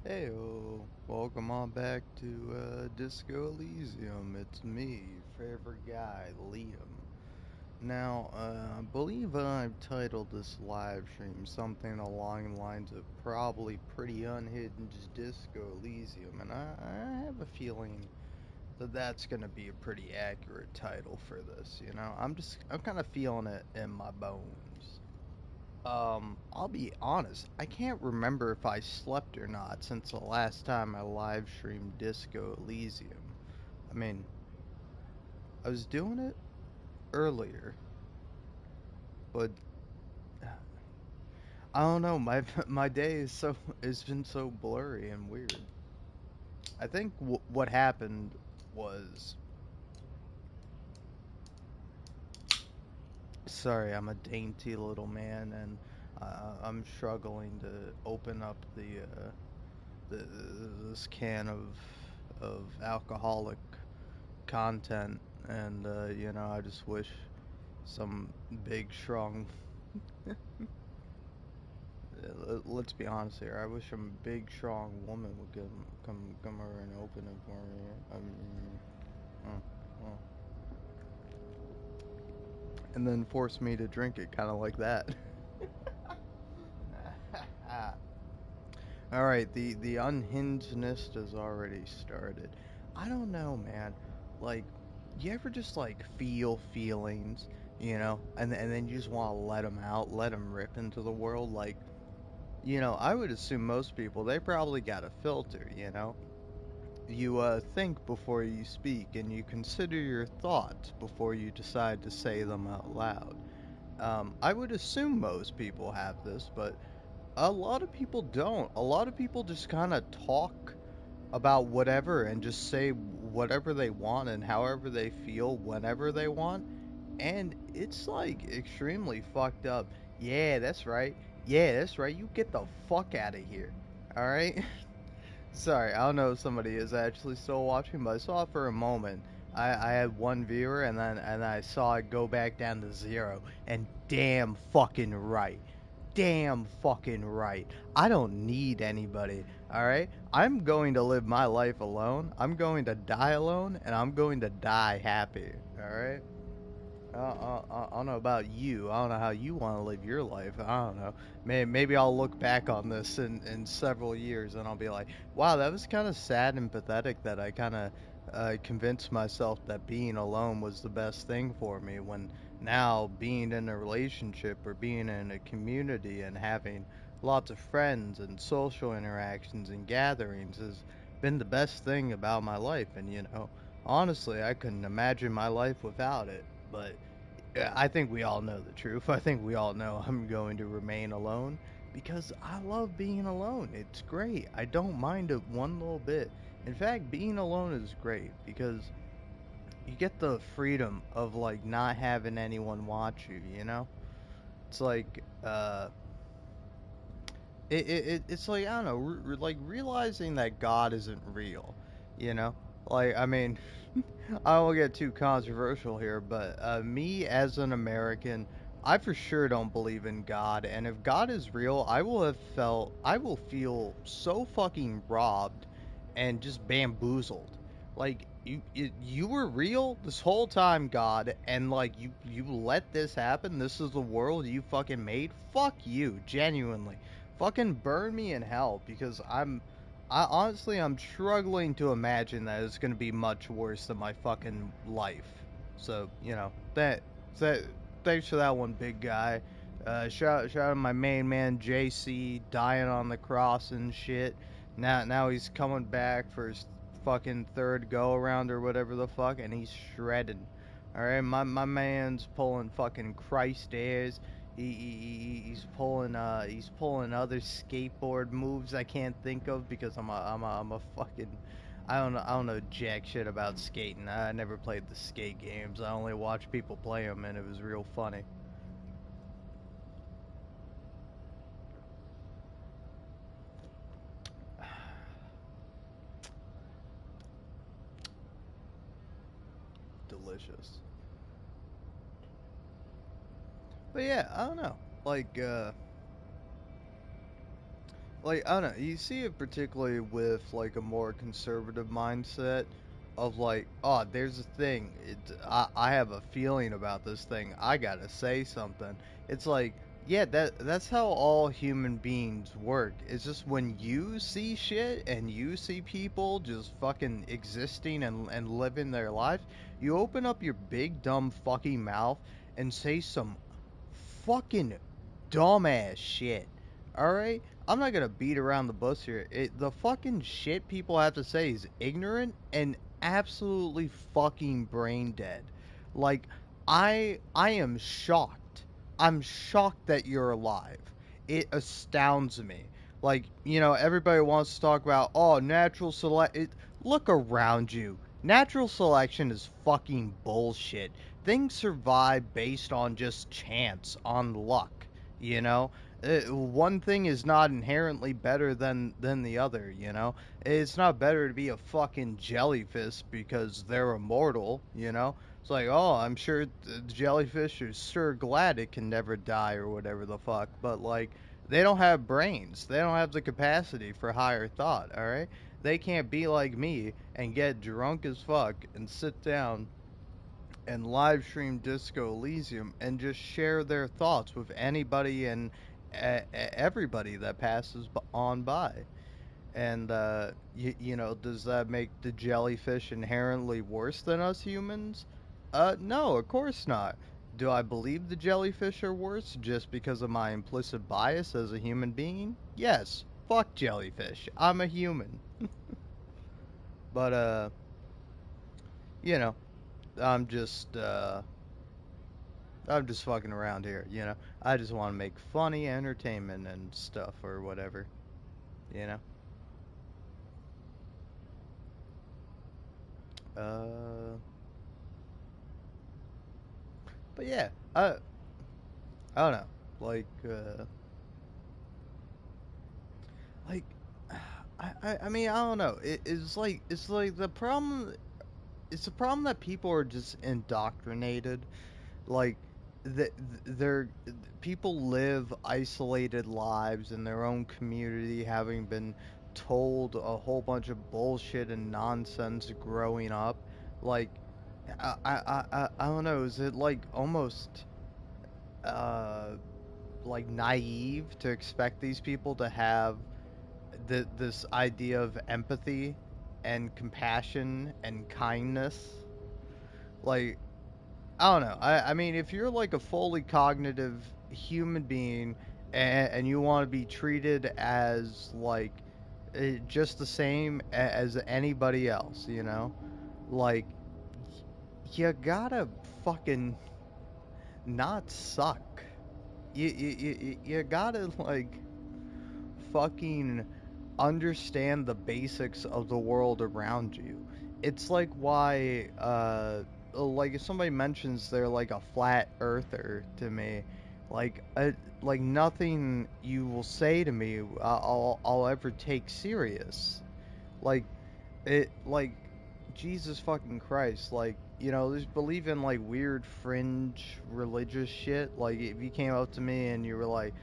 Heyo, welcome on back to Disco Elysium. It's me, favorite guy, Liam. Now, I believe I've titled this live stream something along the lines of probably pretty unhinged Disco Elysium, and I have a feeling that that's gonna be a pretty accurate title for this. I'm kind of feeling it in my bones. I'll be honest, I can't remember if I slept or not since the last time I live streamed Disco Elysium. I mean, I was doing it earlier, but I don't know, my my day is so it's been so blurry and weird. I think what happened was sorry, I'm a dainty little man and I'm struggling to open up the this can of alcoholic content, and I just wish some big strong let's be honest here, I wish some big strong woman would come over and open it for me. Uh, uh, and then force me to drink it, kind of like that. All right, the unhingedness has already started. I don't know, man. Like, you ever just like feel feelings, and then you just want to let them out, let them rip into the world. Like, I would assume most people they probably got a filter. You think before you speak, and you consider your thoughts before you decide to say them out loud. I would assume most people have this, but a lot of people don't. A lot of people just kind of talk about whatever and just say whatever they want and however they feel whenever they want. And it's like extremely fucked up. Yeah, that's right. Yeah, that's right. You get the fuck out of here. All right? Sorry, I don't know if somebody is actually still watching, but I saw it for a moment. I had one viewer and I saw it go back down to zero. And damn fucking right. Damn fucking right. I don't need anybody, alright? I'm going to live my life alone. I'm going to die alone, and I'm going to die happy, alright? I don't know about you. I don't know how you want to live your life. I don't know. Maybe I'll look back on this in several years and I'll be like, wow, that was kind of sad and pathetic that I kind of convinced myself that being alone was the best thing for me when now being in a relationship or being in a community and having lots of friends and social interactions and gatherings has been the best thing about my life. And, honestly, I couldn't imagine my life without it. But yeah, I think we all know the truth. I think we all know I'm going to remain alone because I love being alone. It's great. I don't mind it one little bit. In fact, being alone is great because you get the freedom of like not having anyone watch you. It's like it's like I don't know, like realizing that God isn't real, you know? Like I mean, I won't get too controversial here, but me as an American, I for sure don't believe in God, and if God is real, I will feel so fucking robbed and just bamboozled. Like you were real this whole time, God, and like you let this happen. This is the world you fucking made. Fuck you, genuinely. Fucking burn me in hell because I honestly I'm struggling to imagine that it's gonna be much worse than my fucking life. So that thanks for that one, big guy. Shout out to my main man JC dying on the cross and shit. Now he's coming back for his fucking third go around or whatever the fuck, and he's shredding. All right, my man's pulling fucking Christ airs. He's pulling other skateboard moves I can't think of because I'm a fucking I don't know jack shit about skating. I never played the skate games. I only watched people play them and it was real funny. Delicious. But yeah, I don't know. Like Like, I don't know, you see it particularly with like a more conservative mindset of like, oh, there's a thing. I have a feeling about this thing. I gotta say something. It's like, yeah, that's how all human beings work. It's just when you see shit and you see people just fucking existing and living their lives, you open up your big dumb fucking mouth and say some fucking dumbass shit. All right, I'm not gonna beat around the bush here. The fucking shit people have to say is ignorant and absolutely fucking brain dead. Like, I am shocked. I'm shocked that you're alive. It astounds me. Like, everybody wants to talk about, oh, natural select. Look around you. Natural selection is fucking bullshit. Things survive based on just chance, on luck, you know? One thing is not inherently better than the other, you know? It's not better to be a fucking jellyfish because they're immortal, you know? It's like, oh, I'm sure the jellyfish is sure glad it can never die or whatever the fuck, but like, they don't have brains. They don't have the capacity for higher thought, alright? They can't be like me and get drunk as fuck and sit down and live stream Disco Elysium and just share their thoughts with anybody and everybody that passes on by. And does that make the jellyfish inherently worse than us humans? No, of course not. Do I believe the jellyfish are worse just because of my implicit bias as a human being? Yes. Fuck jellyfish. I'm a human. But you know, I'm just I'm just fucking around here, you know. I just want to make funny entertainment and stuff or whatever, you know. Uh, but yeah, I don't know, like, like, I mean, I don't know. It's like the problem. It's the problem that people are just indoctrinated. Like, they're people live isolated lives in their own community, having been told a whole bunch of bullshit and nonsense growing up. Like, I don't know. Is it like almost uh like naive to expect these people to have this idea of empathy and compassion and kindness? Like, I don't know. I mean, if you're like a fully cognitive human being and you want to be treated as like just the same as anybody else, you know, like you gotta fucking not suck. You gotta like fucking understand the basics of the world around you. It's like why like if somebody mentions they're like a flat earther to me, like like nothing you will say to me I'll ever take serious. Like like Jesus fucking Christ, like just believe in like weird fringe religious shit. Like if you came up to me and you were like,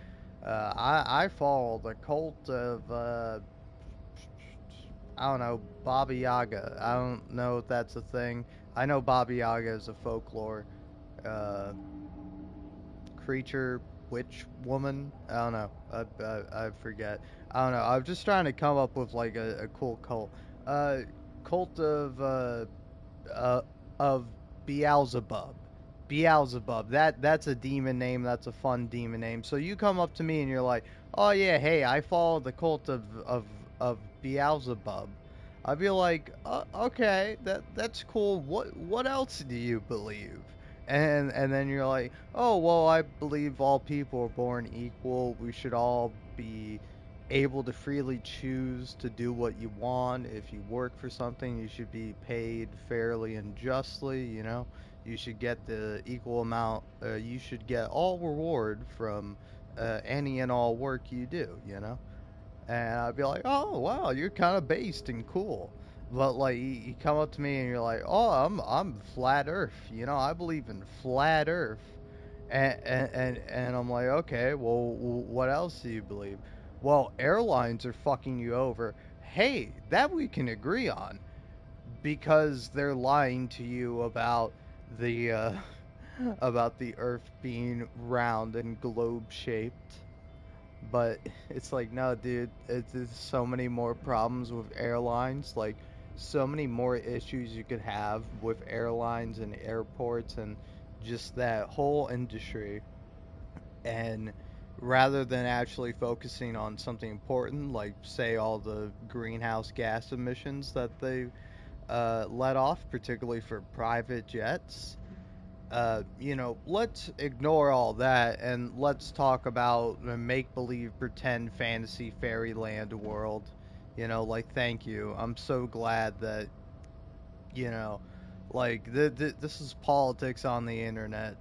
I follow the cult of I don't know, Baba Yaga. I don't know if that's a thing. I know Baba Yaga is a folklore uh, creature, witch, woman. I don't know. I forget. I don't know. I was just trying to come up with like a cool cult. Uh, Cult uh, of Beelzebub. Beelzebub. That's a demon name. That's a fun demon name. So you come up to me and you're like, "Oh yeah, hey, I follow the cult of Beelzebub." I'd be like, "Okay, that's cool. What else do you believe?" And then you're like, "Oh, well, I believe all people are born equal. We should all be able to freely choose to do what you want. If you work for something, you should be paid fairly and justly, you know. You should get the equal amount, you should get all reward from any and all work you do, you know." And I'd be like, "Oh, wow, you're kind of based and cool." But like you come up to me and you're like, "Oh, I'm flat earth, you know. I believe in flat earth." And I'm like, "Okay, well, what else do you believe?" Well, airlines are fucking you over. Hey, that we can agree on because they're lying to you the about the Earth being round and globe shaped. But it's like, no, dude, there's so many more problems with airlines. Like, so many more issues you could have with airlines and airports and just that whole industry. And rather than actually focusing on something important, like, say, all the greenhouse gas emissions that they let off, particularly for private jets, let's ignore all that and let's talk about a make believe, pretend, fantasy, fairyland world. Like, thank you. I'm so glad that you know like this is politics on the internet.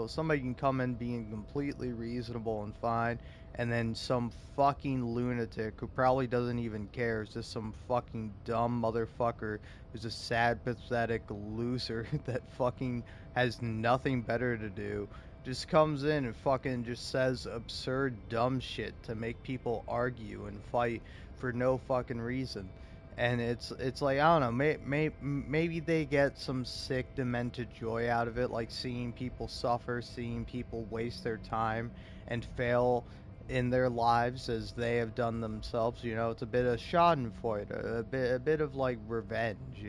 Somebody can come in being completely reasonable and fine, and then some fucking lunatic who probably doesn't even care is just some fucking dumb motherfucker who's a sad, pathetic loser that fucking has nothing better to do, just comes in and fucking just says absurd dumb shit to make people argue and fight for no fucking reason. And it's like, I don't know, maybe they get some sick demented joy out of it, like seeing people suffer, seeing people waste their time and fail in their lives as they have done themselves. It's a bit of schadenfreude, a bit of like revenge.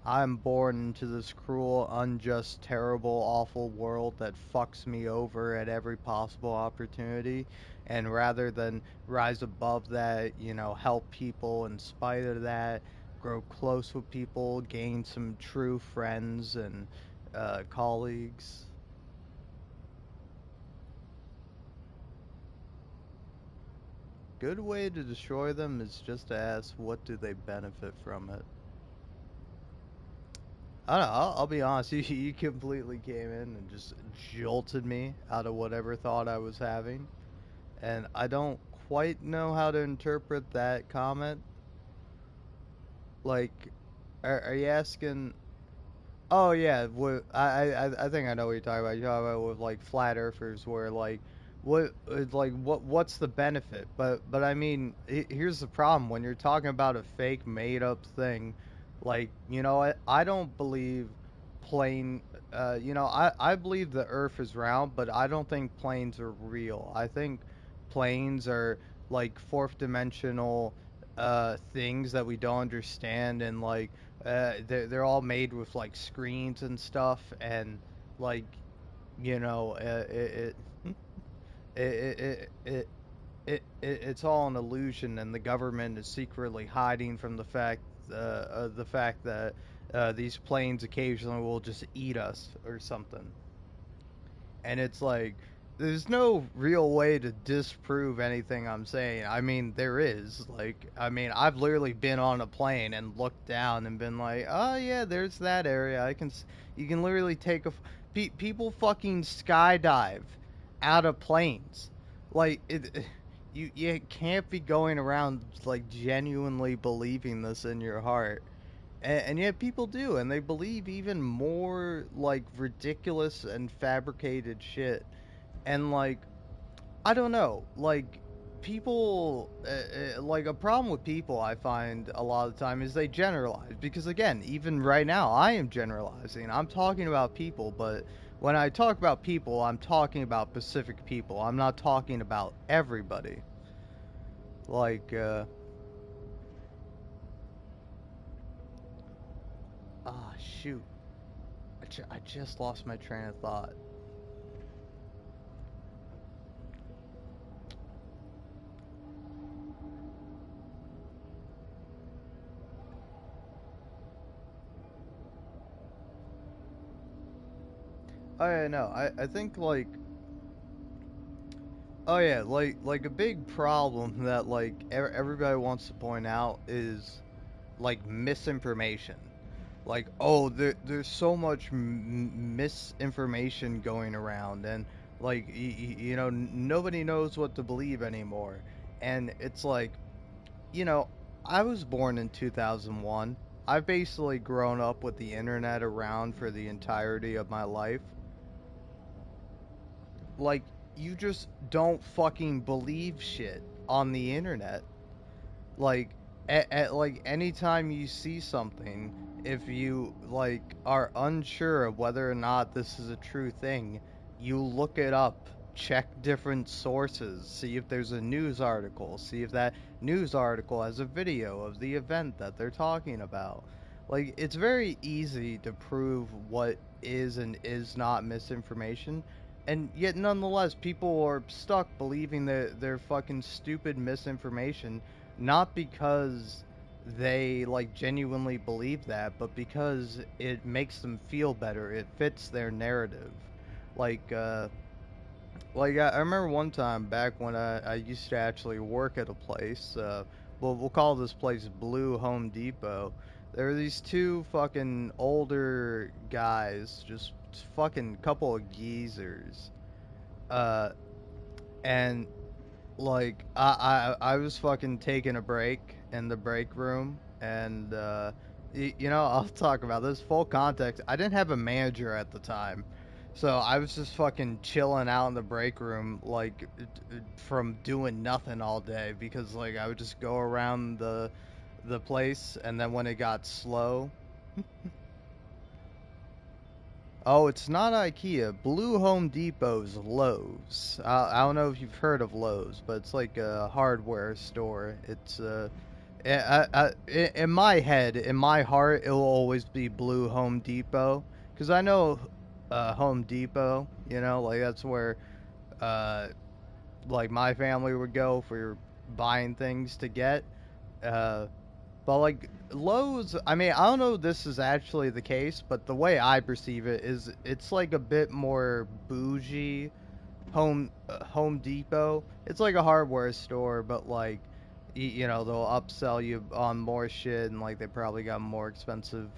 I'm born into this cruel, unjust, terrible, awful world that fucks me over at every possible opportunity, and rather than rise above that, help people in spite of that, grow close with people, gain some true friends and colleagues. Good way to destroy them is just to ask, what do they benefit from it? I don't know. I'll be honest. You completely came in and just jolted me out of whatever thought I was having, and I don't quite know how to interpret that comment. Like, are you asking? Oh yeah, I think I know what you're talking about. You're talking about with like flat earthers, where like what's the benefit? But I mean, here's the problem: when you're talking about a fake, made up thing, like, I don't believe plane. I believe the Earth is round, but I don't think planes are real. I think planes are like fourth dimensional things that we don't understand, and like they're all made with like screens and stuff, and like, it, it, it, it it's all an illusion, and the government is secretly hiding from the fact that these planes occasionally will just eat us or something. And it's like, there's no real way to disprove anything I'm saying. I mean, there is. Like, I mean, I've literally been on a plane and looked down and been like, oh yeah, there's that area. You can literally take people fucking skydive out of planes. Like, you can't be going around like genuinely believing this in your heart. And yet people do, and they believe even more like ridiculous and fabricated shit. And like, I don't know, like, people, like, a problem with people I find a lot of the time is they generalize. Because again, even right now, I am generalizing. I'm talking about people, but when I talk about people, I'm talking about specific people. I'm not talking about everybody. Like, shoot, I just lost my train of thought. Oh yeah, no, I think like, oh yeah, like a big problem that like everybody wants to point out is like misinformation. Like, oh, there's so much misinformation going around, and like, nobody knows what to believe anymore. And it's like, you know, I was born in 2001. I've basically grown up with the internet around for the entirety of my life. Like, you just don't fucking believe shit. on the internet. Like like anytime you see something, if you like are unsure of whether or not this is a true thing, you look it up, check different sources, see if there's a news article, see if that news article has a video of the event that they're talking about. Like it's very easy to prove what is and is not misinformation, and yet nonetheless people are stuck believing that they're fucking stupid misinformation, not because they like genuinely believe that, but because it makes them feel better. It fits their narrative. Like, I remember one time back when I used to actually work at a place. Well, we'll call this place Blue Home Depot. There were these two fucking older guys, just fucking couple of geezers. Uh, and like I was fucking taking a break in the break room, and you know, I'll talk about this full context. I didn't have a manager at the time, so I was just fucking chilling out in the break room, like from doing nothing all day, because like I would just go around the place, and then when it got slow. Oh, it's not IKEA. Blue Home Depot's Lowe's. I don't know if you've heard of Lowe's, but it's like a hardware store. It's in my head, in my heart, it will always be Blue Home Depot, because I know Home Depot. You know, like that's where uh like my family would go for buying things to get. Uh, but like Lowe's, I mean, I don't know if this is actually the case, but the way I perceive it is it's like a bit more bougie Home Depot. It's like a hardware store, but like you know, they'll upsell you on more shit, and like they probably got more expensive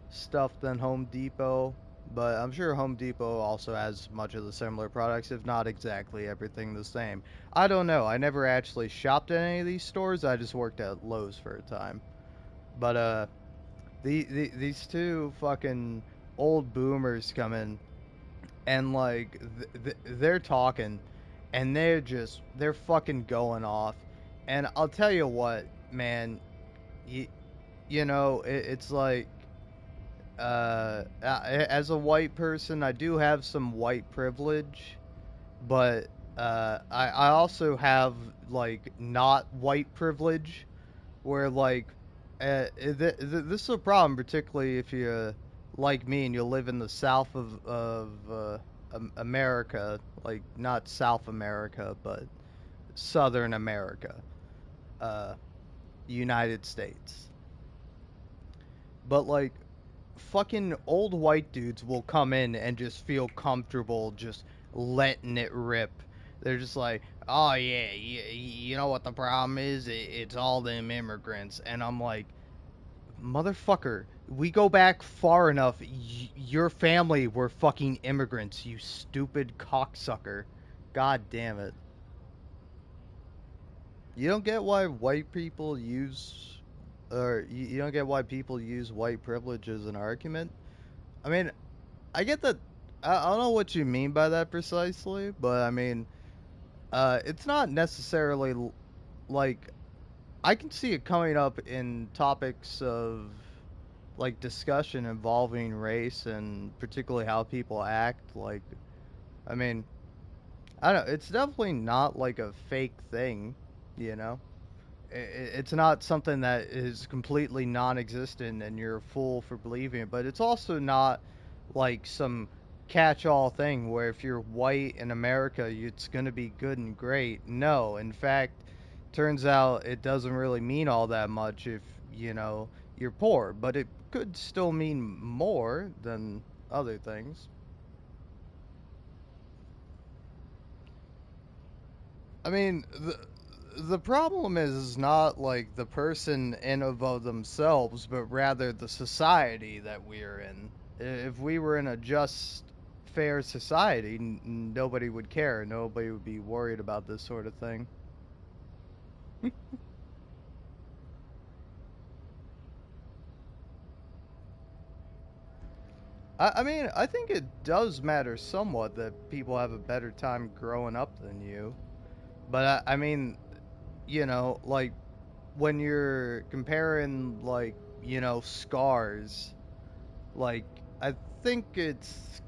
stuff than Home Depot. But I'm sure Home Depot also has much of the similar products, if not exactly everything the same. I don't know. I never actually shopped at any of these stores. I just worked at Lowe's for a time. But these two fucking old boomers come in, and like they're talking, and they're fucking going off. And I'll tell you what, man, you, you know, it's like as a white person, I do have some white privilege, but I also have like not white privilege, where like this is a problem, particularly if you like me and you live in the south of America, like not South America, but Southern America, uh, United States. But like fucking old white dudes will come in and just feel comfortable just letting it rip. They're just like, oh yeah, you know what the problem is? It's all them immigrants. And I'm like, motherfucker, we go back far enough. Your family were fucking immigrants, you stupid cocksucker. God damn it. You don't get why white people use, or you don't get why people use white privilege as an argument? I mean, I get that. I don't know what you mean by that precisely, but I mean, it's not necessarily like I can see it coming up in topics of like discussion involving race and particularly how people act. Like, I mean, I don't know. It's definitely not like a fake thing, you know. It's not something that is completely non-existent and you're a fool for believing it, but it's also not like some catch-all thing where if you're white in America it's going to be good and great. No, in fact, turns out it doesn't really mean all that much if you know you're poor, but it could still mean more than other things. I mean, the problem is not like the person in of themselves, but rather the society that we are in. If we were in a just, fair society, nobody would care. Nobody would be worried about this sort of thing. I mean, I think it does matter somewhat that people have a better time growing up than you. But I mean, like when you're comparing scars, like I think it's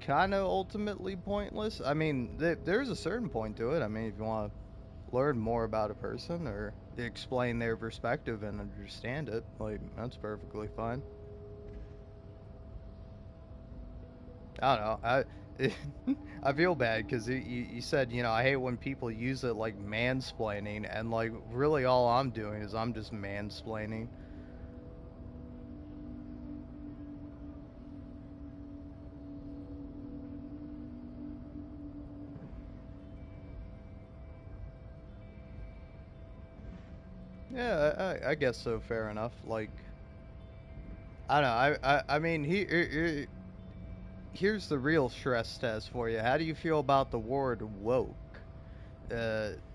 kind of ultimately pointless. I mean, there's a certain point to it. I mean, if you want to learn more about a person or explain their perspective and understand it, like that's perfectly fine. I don't know. I feel bad because you said, I hate when people use it like mansplaining, and like really all I'm doing is I'm just mansplaining. Yeah, I guess so. Fair enough. Like, I don't know. I mean, here's the real stress test for you. How do you feel about the word woke?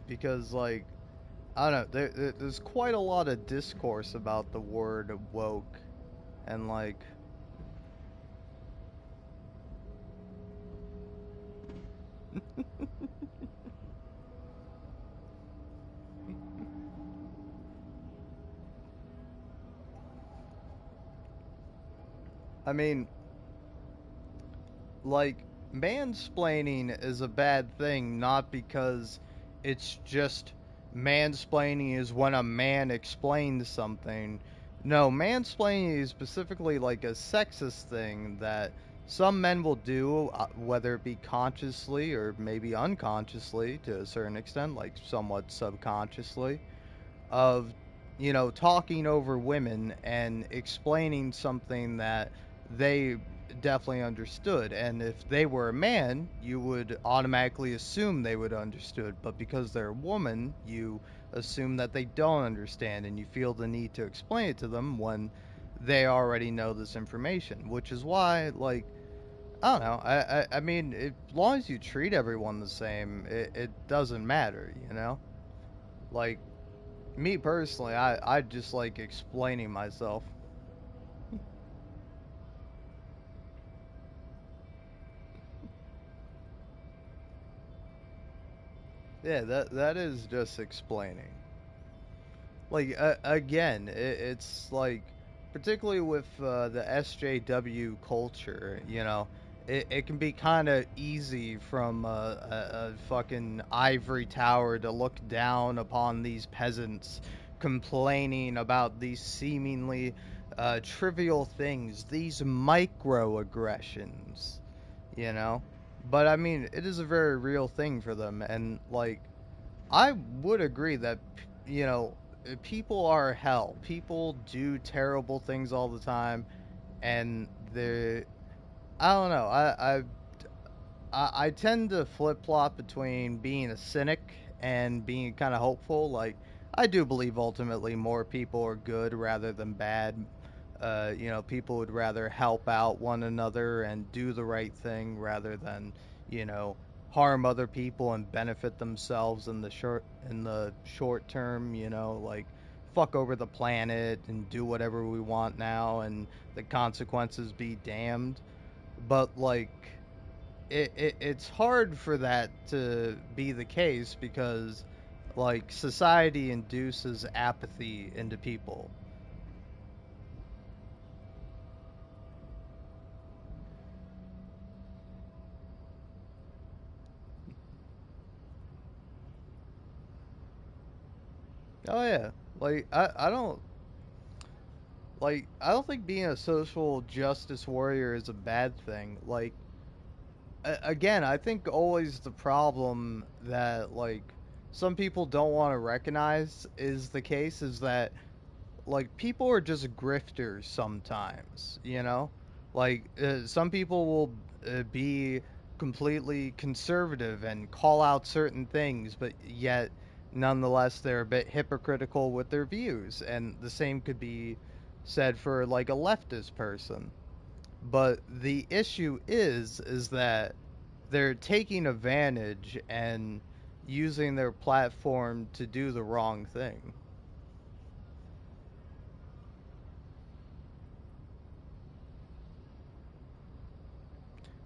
Because like I don't know, there's quite a lot of discourse about the word woke, and like, I mean, like mansplaining is a bad thing not because it's just mansplaining is when a man explains something. No, mansplaining is specifically like a sexist thing that some men will do, whether it be consciously or maybe unconsciously to a certain extent, like somewhat subconsciously, of talking over women and explaining something that they definitely understood, and if they were a man you would automatically assume they would understood, but because they're a woman you assume that they don't understand and you feel the need to explain it to them when they already know this information, which is why, like, I don't know, I mean, as long as you treat everyone the same, it doesn't matter, like, me personally, I just like explaining myself. Yeah, that is just explaining. Like again, it's like particularly with the SJW culture, it can be kind of easy from a fucking ivory tower to look down upon these peasants complaining about these seemingly trivial things, these microaggressions, you know. But I mean, it is a very real thing for them, and like I would agree that people are hell. People do terrible things all the time, and the I don't know. I tend to flip flop between being a cynic and being kind of hopeful. Like, I do believe ultimately more people are good rather than bad. People would rather help out one another and do the right thing rather than, you know, harm other people and benefit themselves in the short term. Like fuck over the planet and do whatever we want now, and the consequences be damned. But like it's hard for that to be the case because like society induces apathy into people. Oh yeah. Like I don't think being a social justice warrior is a bad thing. Like again, I think always the problem that like some people don't want to recognize is the case is that like people are just grifters sometimes, like some people will be completely conservative and call out certain things, but yet nonetheless they're a bit hypocritical with their views, and the same could be said for like a leftist person. But the issue is that they're taking advantage and using their platform to do the wrong thing.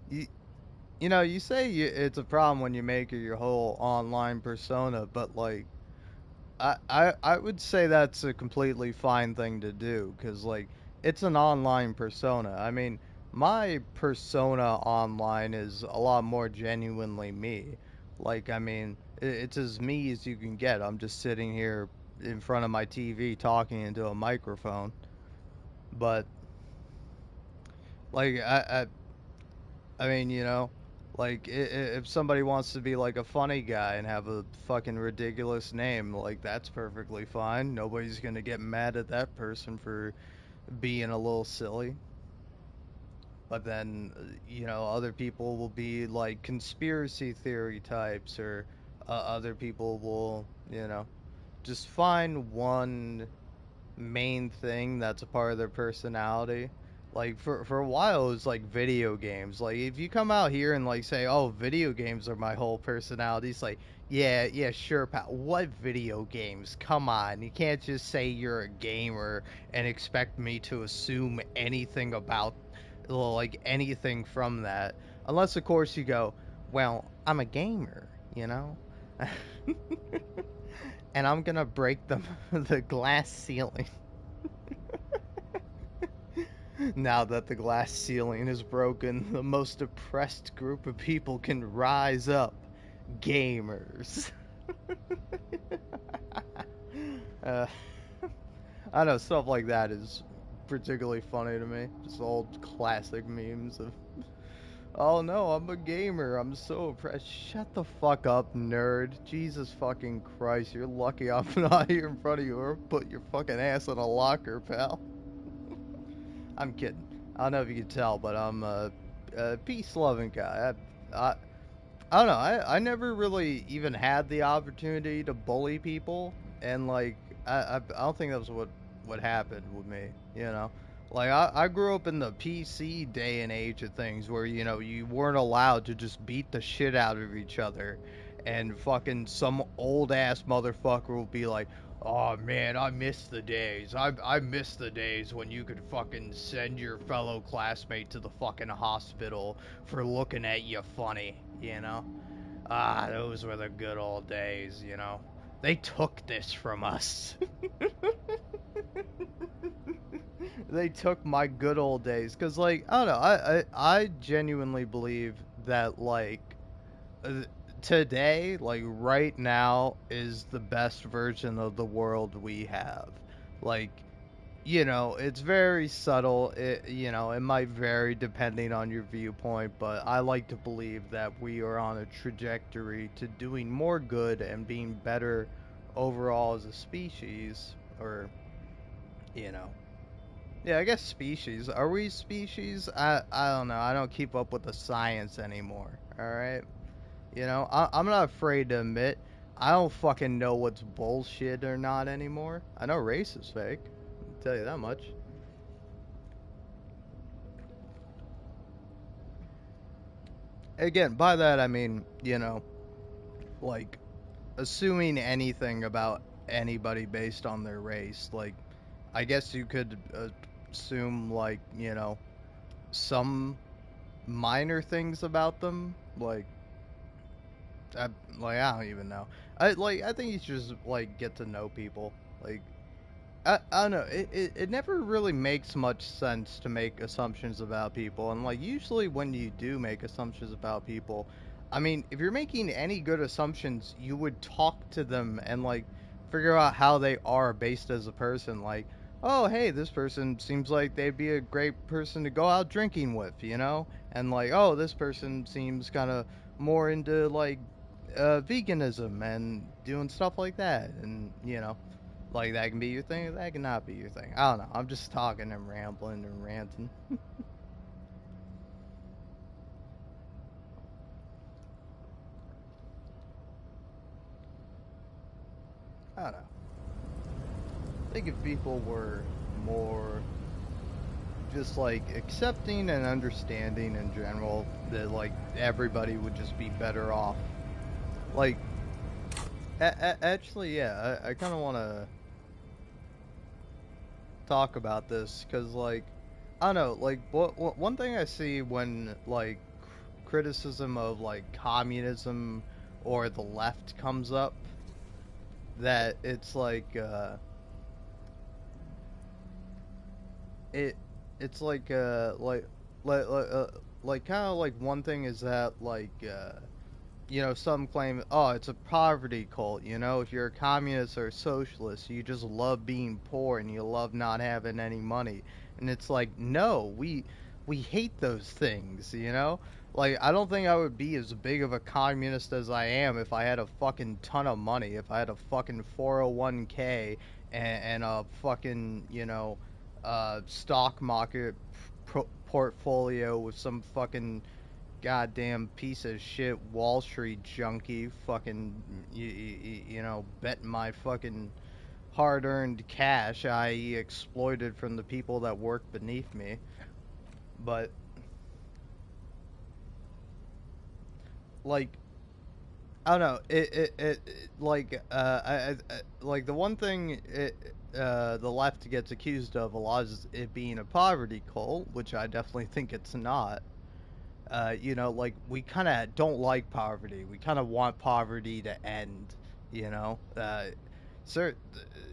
You, you say it's a problem when you make it your whole online persona, but like, I would say that's a completely fine thing to do because, like, it's an online persona. I mean, my persona online is a lot more genuinely me. Like, I mean, it's as me as you can get. I'm just sitting here in front of my TV talking into a microphone. But, like, I mean, like if somebody wants to be like a funny guy and have a fucking ridiculous name, like that's perfectly fine. Nobody's gonna get mad at that person for being a little silly. But then, other people will be like conspiracy theory types, or other people will, just find one main thing that's a part of their personality. Like for a while it was like video games. Like if you come out here and like say, "Oh, video games are my whole personality." It's like, "Yeah, yeah, sure, pal. What video games? Come on. You can't just say you're a gamer and expect me to assume anything about, well, like anything from that. Unless of course you go, "Well, I'm a gamer, you know?" And I'm going to break the glass ceiling. Now that the glass ceiling is broken, the most oppressed group of people can rise up. Gamers. uh, I know stuff like that is particularly funny to me. Just old classic memes of, "Oh no, I'm a gamer. I'm so oppressed." Shut the fuck up, nerd. Jesus fucking Christ. You're lucky I'm not here in front of you or put your fucking ass in a locker, pal. I'm kidding. I don't know if you can tell, but I'm a peace-loving guy. I, I don't know. I never really even had the opportunity to bully people, and like I don't think that was what happened with me. Like I grew up in the PC day and age of things where you weren't allowed to just beat the shit out of each other, and fucking some old ass motherfucker will be like, "Oh man, I miss the days. I miss the days when you could fucking send your fellow classmate to the fucking hospital for looking at you funny, you know? Ah, those were the good old days, you know? They took this from us." They took my good old days. Because, like, I don't know. I genuinely believe that, like, uh, today, like, right now, is the best version of the world we have. Like, it's very subtle. It might vary depending on your viewpoint, but I like to believe that we are on a trajectory to doing more good and being better overall as a species. Or, you know. Yeah, I guess species. Are we species? I don't know. I don't keep up with the science anymore. All right. I'm not afraid to admit I don't fucking know what's bullshit or not anymore. I know race is fake. I'll tell you that much. Again, by that I mean, like assuming anything about anybody based on their race. Like, I guess you could assume, like, some minor things about them. I, I don't even know. I think you should just like get to know people. Like, I don't know. It never really makes much sense to make assumptions about people. And, like, usually when you do make assumptions about people, I mean, if you're making any good assumptions, you would talk to them and, like, figure out how they are based as a person. Like, oh, hey, this person seems like they'd be a great person to go out drinking with, you know? And, like, oh, this person seems kind of more into, like, veganism and doing stuff like that. And, like, that can be your thing, that can not be your thing. I don't know. I'm just talking and rambling and ranting. I don't know. I think if people were more just like accepting and understanding in general, that like everybody would just be better off. Like, actually, yeah, I kind of want to talk about this because, like, I don't know, like, one thing I see when like criticism of like communism or the left comes up, that it's like it it's like kind of like one thing is that some claim, oh, it's a poverty cult. If you're a communist or a socialist, you just love being poor and you love not having any money. And it's like, no, we hate those things. Like, I don't think I would be as big of a communist as I am if I had a fucking ton of money, if I had a fucking 401k and a fucking, stock market portfolio with some fucking goddamn piece of shit Wall Street junkie fucking betting my fucking hard-earned cash, i.e. exploited from the people that work beneath me. But like, I don't know, like like the one thing the left gets accused of a lot is it being a poverty cult, which I definitely think it's not. Like, we kind of don't like poverty. We kind of want poverty to end, you know? Sir,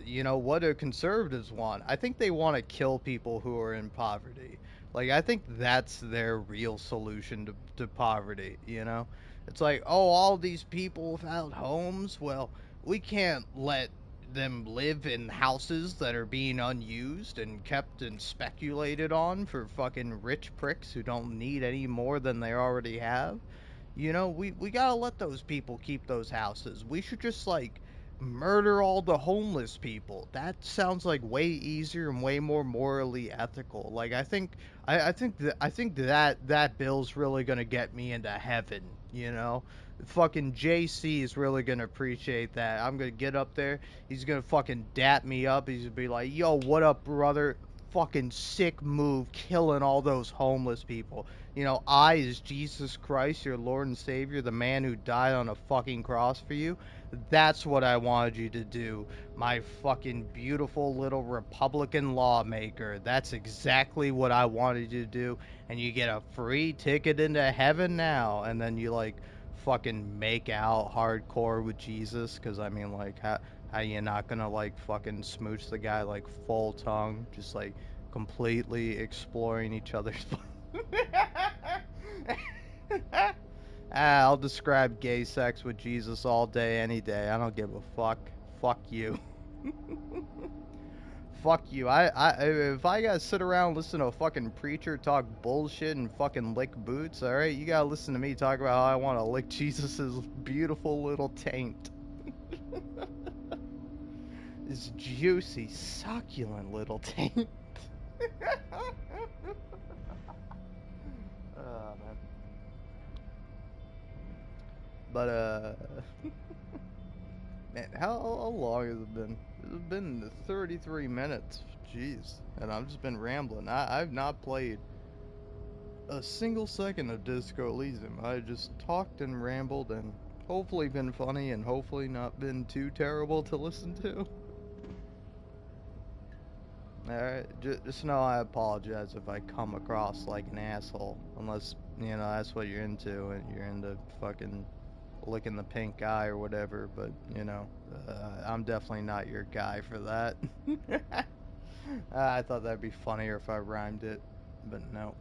what do conservatives want? I think they want to kill people who are in poverty. Like, I think that's their real solution to poverty. It's like, oh, all these people without homes, well, we can't let them live in houses that are being unused and kept and speculated on for fucking rich pricks who don't need any more than they already have. We gotta let those people keep those houses. We should just, like, murder all the homeless people. That sounds like way easier and way more morally ethical. Like, I think that bill's really gonna get me into heaven. Fucking JC is really gonna appreciate that. I'm gonna get up there. He's gonna fucking dap me up. He's gonna be like, "Yo, what up, brother? Fucking sick move, killing all those homeless people. I is Jesus Christ, your Lord and Savior, the man who died on a fucking cross for you. That's what I wanted you to do, my fucking beautiful little Republican lawmaker. That's exactly what I wanted you to do, and you get a free ticket into heaven now." And then you, like, fucking make out hardcore with Jesus, because, I mean, like, how you not gonna, like, fucking smooch the guy, like, full tongue, just, like, completely exploring each other's I'll describe gay sex with Jesus all day, any day. I don't give a fuck. Fuck you. Fuck you. If I gotta sit around and listen to a fucking preacher talk bullshit and fucking lick boots, alright, you gotta listen to me talk about how I wanna lick Jesus's beautiful little taint. His juicy, succulent little taint. Oh, man. But, man, how long has it been? It's been 33 minutes. Jeez. And I've just been rambling. I've not played a single second of Disco Elysium. I just talked and rambled and hopefully been funny and hopefully not been too terrible to listen to. Alright, just know I apologize if I come across like an asshole. Unless, that's what you're into and you're into fucking licking the pink eye or whatever, but, I'm definitely not your guy for that. I thought that'd be funnier if I rhymed it, but no.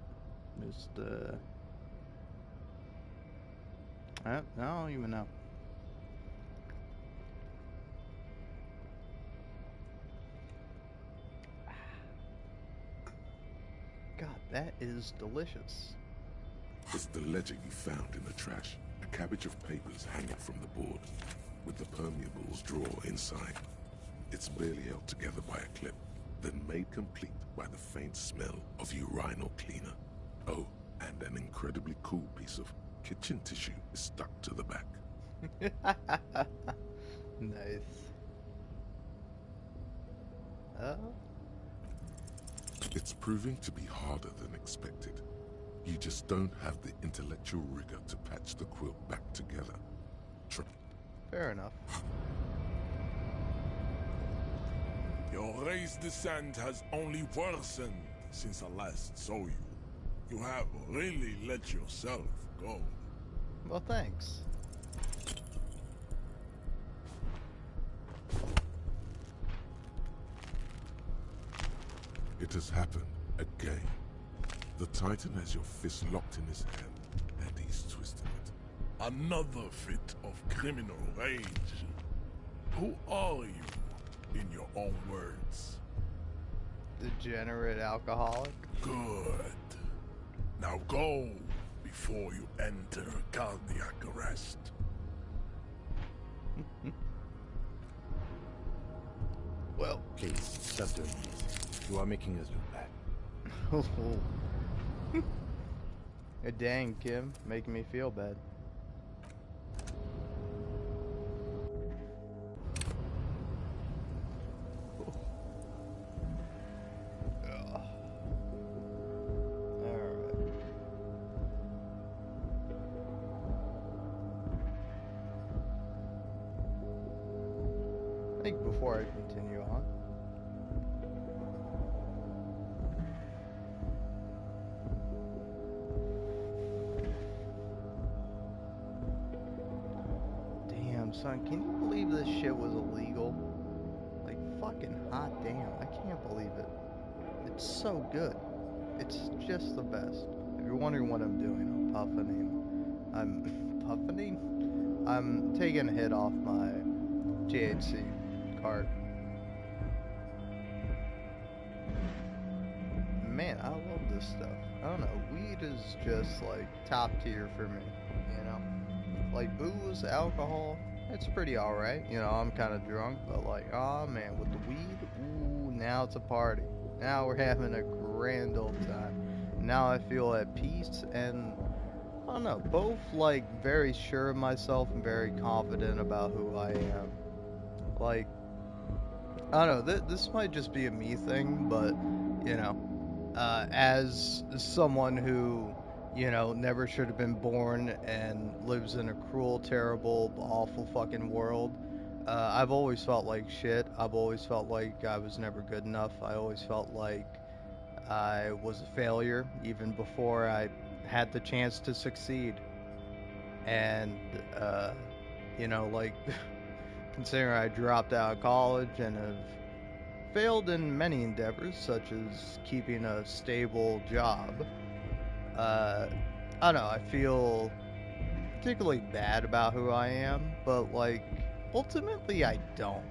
Just, I don't even know. God, that is delicious. It's the ledger you found in the trash. A cabbage of papers hanging from the board, with the permeables drawer inside. It's barely held together by a clip, then made complete by the faint smell of urinal cleaner. Oh, and an incredibly cool piece of kitchen tissue is stuck to the back. Nice. Oh. It's proving to be harder than expected. You just don't have the intellectual rigor to patch the quilt back together. Fair enough. Your race descent has only worsened since I last saw you. You have really let yourself go. Well, thanks. It has happened again. The Titan has your fist locked in his hand, and he's twisting it. Another fit of criminal rage. Who are you, in your own words? Degenerate alcoholic. Good. Now go before you enter cardiac arrest. Well, Please, stop doing this. You are making us look bad. dang, Kim, making me feel bad. Before I continue on, damn son, can you believe this shit was illegal? Like fucking hot damn, I can't believe it. It's so good. It's just the best. If you're wondering what I'm doing, I'm puffing. I'm taking a hit off my THC card. Man, I love this stuff. I don't know, weed is just like top tier for me, you know? Like booze, alcohol, it's pretty alright. You know, I'm kind of drunk, but like, oh man, with the weed, ooh, now it's a party. Now we're having a grand old time. Now I feel at peace and, I don't know, both like very sure of myself and very confident about who I am. Like, I don't know, this might just be a me thing, but, you know, as someone who, you know, never should have been born and lives in a cruel, terrible, awful fucking world, I've always felt like shit. I've always felt like I was never good enough. I always felt like I was a failure, even before I had the chance to succeed. And, you know, like, considering I dropped out of college and have failed in many endeavors, such as keeping a stable job, I don't know, I feel particularly bad about who I am, but, like, ultimately I don't.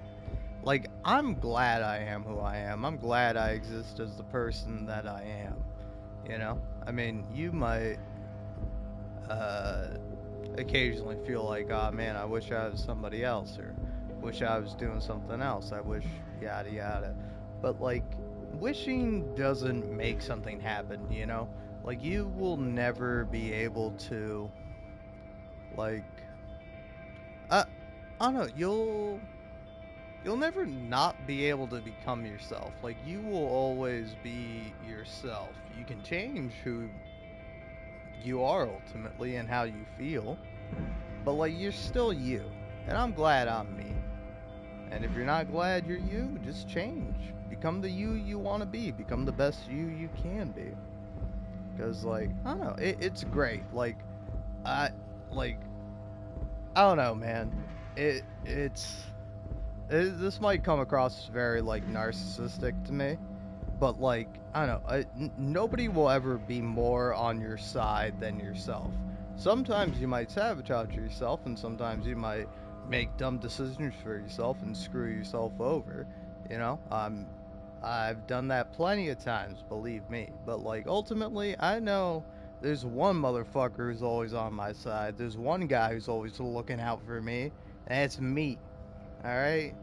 Like, I'm glad I am who I am. I'm glad I exist as the person that I am, you know? I mean, you might, occasionally feel like, oh man, I wish I was somebody else, or wish I was doing something else, I wish yada yada. But like, wishing doesn't make something happen, you know? Like, you will never be able to, like, I don't know, you'll never not be able to become yourself. Like, you will always be yourself. You can change who you are ultimately and how you feel, but like, you're still you. And I'm glad I'm me. And if you're not glad you're you, just change. Become the you want to be. Become the best you can be. Because, like, I don't know, it's great. Like, I, like, I don't know, man. This might come across very, like, narcissistic to me. But, like, I don't know, nobody will ever be more on your side than yourself. Sometimes you might sabotage yourself, and sometimes you might make dumb decisions for yourself and screw yourself over, you know? I've done that plenty of times, believe me. But, like, ultimately, I know there's one motherfucker who's always on my side. There's one guy who's always looking out for me, and it's me, alright?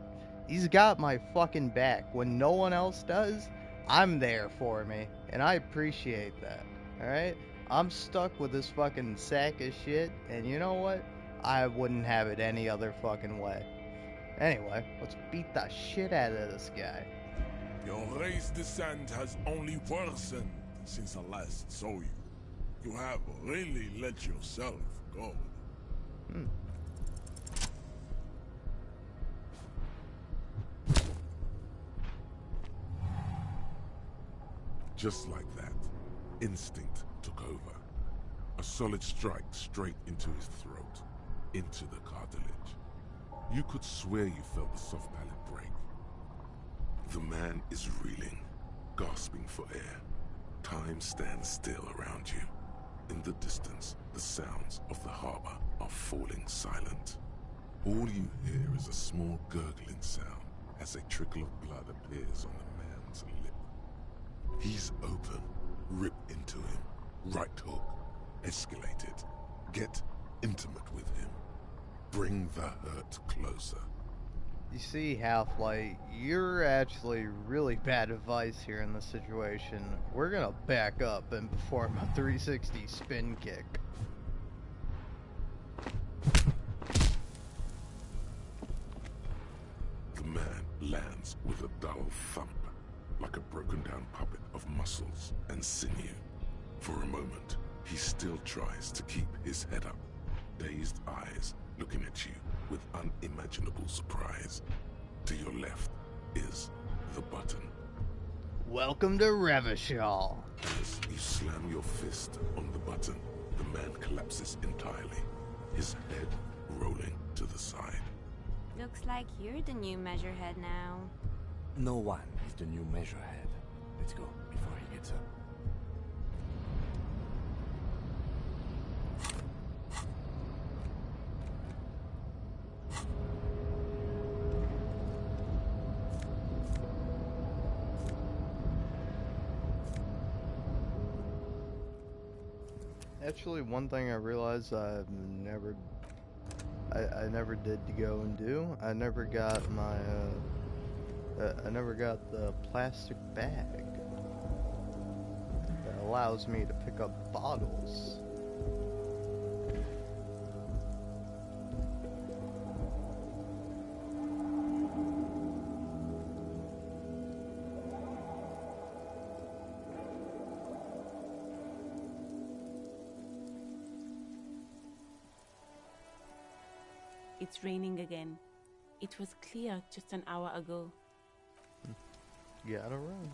He's got my fucking back. When no one else does, I'm there for me, and I appreciate that, alright? I'm stuck with this fucking sack of shit, and you know what? I wouldn't have it any other fucking way. Anyway, let's beat the shit out of this guy. Your race descent has only worsened since I last saw you. You have really let yourself go. Just like that, instinct took over. A solid strike straight into his throat, into the cartilage. You could swear you felt the soft palate break. The man is reeling. gasping for air. Time stands still around you. In the distance, the sounds of the harbor are falling silent. All you hear is a small gurgling sound as a trickle of blood appears on the man's lip. He's open. Rip into him. Right hook. Escalate it. Get intimate with him. Bring the hurt closer. You see, Half-Light, you're actually really bad advice here in this situation. We're gonna back up and perform a 360 spin kick. The man lands with a dull thump, like a broken down puppet of muscles and sinew. For a moment, he still tries to keep his head up, dazed eyes looking at you with unimaginable surprise. To your left is the button. Welcome to Revachol. As you slam your fist on the button, the man collapses entirely, his head rolling to the side. Looks like you're the new measurehead now. No one is the new measurehead. Let's go before he gets up. Actually, one thing I realized I never did go and do. I never got my I never got the plastic bag that allows me to pick up bottles. It's raining again. It was clear just an hour ago. Gotta run.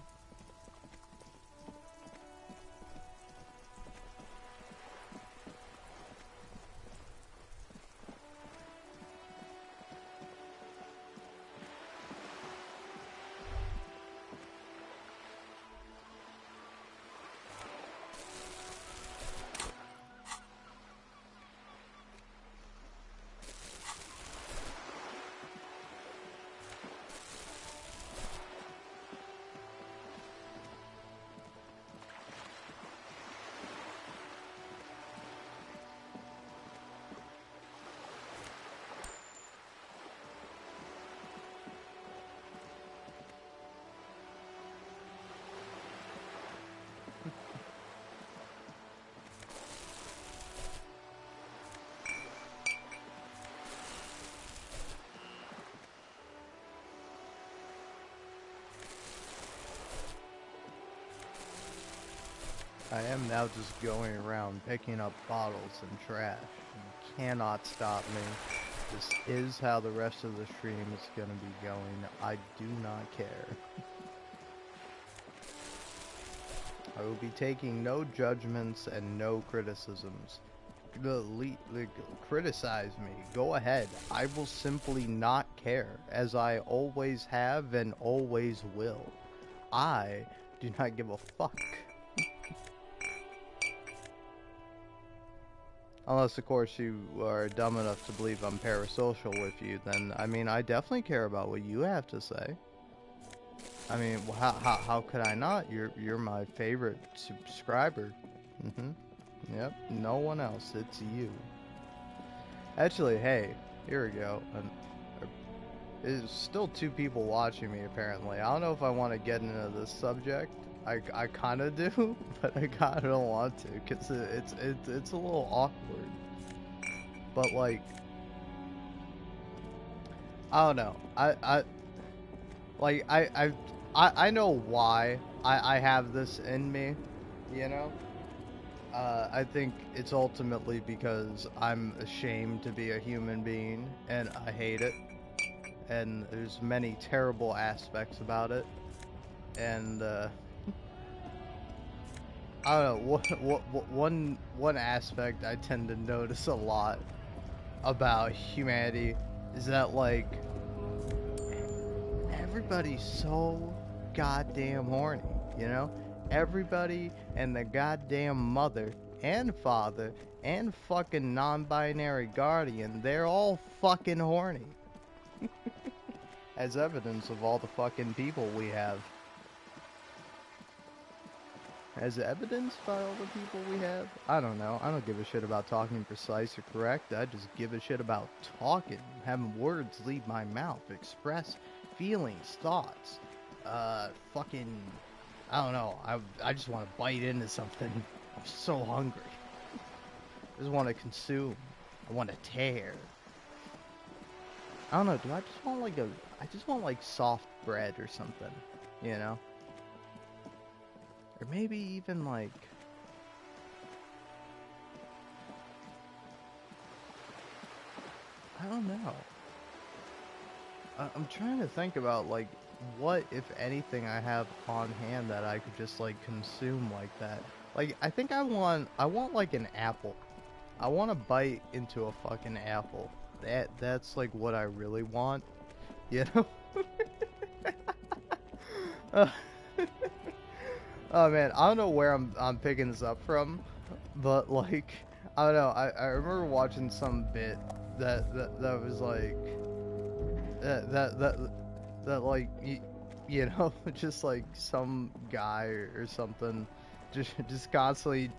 I am now just going around picking up bottles and trash. You cannot stop me. This is how the rest of the stream is going to be going. I do not care. I will be taking no judgments and no criticisms. Criticize me. Go ahead. I will simply not care, as I always have and always will. I do not give a fuck. Unless, of course, you are dumb enough to believe I'm parasocial with you, then, I mean, I definitely care about what you have to say. I mean, how could I not? You're my favorite subscriber. Yep, no one else. It's you. Actually, hey, here we go. There's still 2 people watching me, apparently. I don't know if I want to get into this subject. I kind of do, but I kind of don't want to, because it's a little awkward. But, like, I don't know. I know why I have this in me, you know? I think it's ultimately because I'm ashamed to be a human being, and I hate it. And there's many terrible aspects about it. And, I don't know, one aspect I tend to notice a lot about humanity is that, like, everybody's so goddamn horny. you know? Everybody and their goddamn mother and father and fucking non-binary guardian, they're all fucking horny. As evidence of all the fucking people we have. As evidenced by all the people we have? I don't know. I don't give a shit about talking precise or correct. I just give a shit about talking, having words leave my mouth, express feelings, thoughts. Fucking, I don't know. I just want to bite into something. I'm so hungry. I just want to consume. I want to tear. I don't know. Do I just want I just want like soft bread or something, you know? Or maybe even like... I don't know. I'm trying to think about like what, if anything, I have on hand that I could just like consume like that. Like, I think I want like an apple. I want to bite into a fucking apple. That's like what I really want, you know? Oh man, I don't know where I'm picking this up from, but like, I don't know. I remember watching some bit that was like that like you know, just like some guy or something just constantly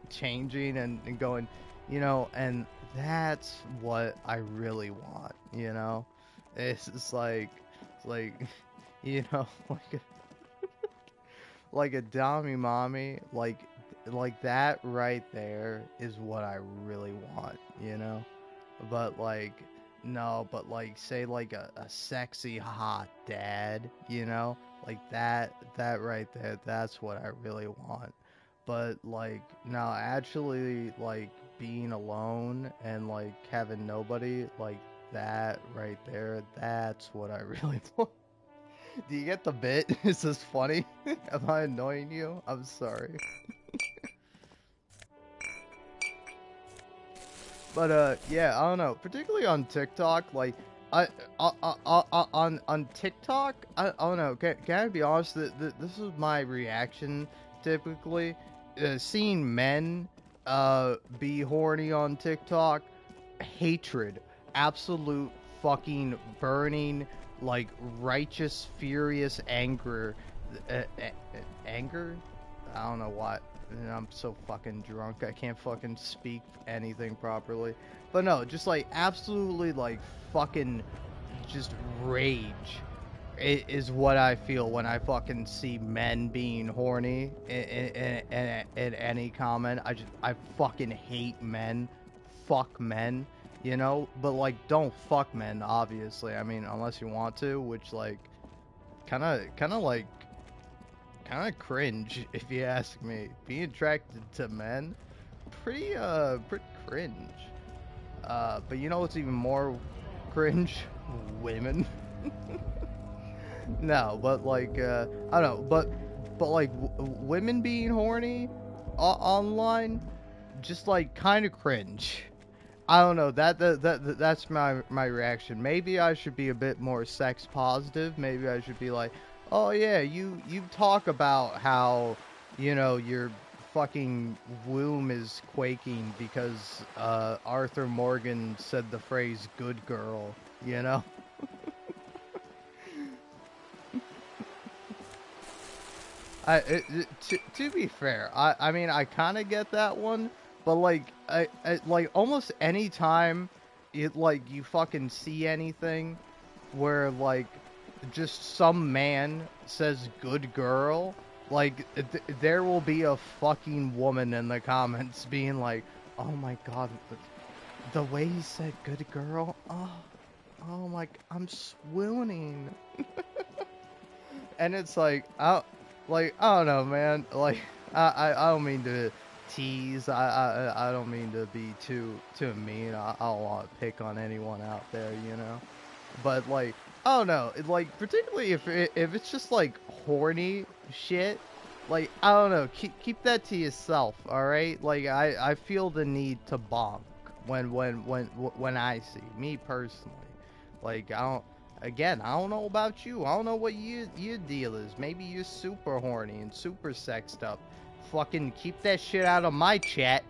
changing and going, you know, and that's what I really want, you know. It's like you know, like a dummy mommy, like that right there is what I really want, you know? But like, no, but like, say like a sexy hot dad, you know? Like that right there, that's what I really want. But like, no, actually like being alone and like having nobody, like that right there, that's what I really want. Do you get the bit? Is this funny? Am I annoying you? I'm sorry. But yeah, I don't know. Particularly on TikTok, like on TikTok, I don't know. Can I be honest? This is my reaction typically. Seeing men be horny on TikTok, hatred, absolute fucking burning, like righteous, furious anger, anger. I don't know what. And I'm so fucking drunk, I can't fucking speak anything properly. But no, just like absolutely like fucking just rage is what I feel when I fucking see men being horny in any comment. I fucking hate men. Fuck men, you know? But like, don't fuck men, obviously. I mean, unless you want to, which like, kind of cringe, if you ask me. Being attracted to men, pretty cringe. But you know what's even more cringe? Women. No, but like, I don't know, but like, women being horny online, just like kind of cringe. I don't know. That's my reaction. Maybe I should be a bit more sex positive. Maybe I should be like, oh yeah, you talk about how, you know, your fucking womb is quaking because Arthur Morgan said the phrase "good girl," you know. To be fair, I mean I kind of get that one, but like I like almost any time it like you fucking see anything where like just some man says good girl, like there will be a fucking woman in the comments being like, oh my god, the way he said good girl, oh my, I'm swooning. And it's like, like, I don't know, man. Like, I don't mean to tease. I don't mean to be too mean. I don't want to pick on anyone out there, you know. But like, I don't know. Like, particularly if it's just like horny shit. Like, I don't know. Keep that to yourself, all right? Like, I feel the need to bonk when I see me personally. Like, I don't. again, I don't know about you. I don't know what your deal is. Maybe you're super horny and super sexed up. Fucking keep that shit out of my chat.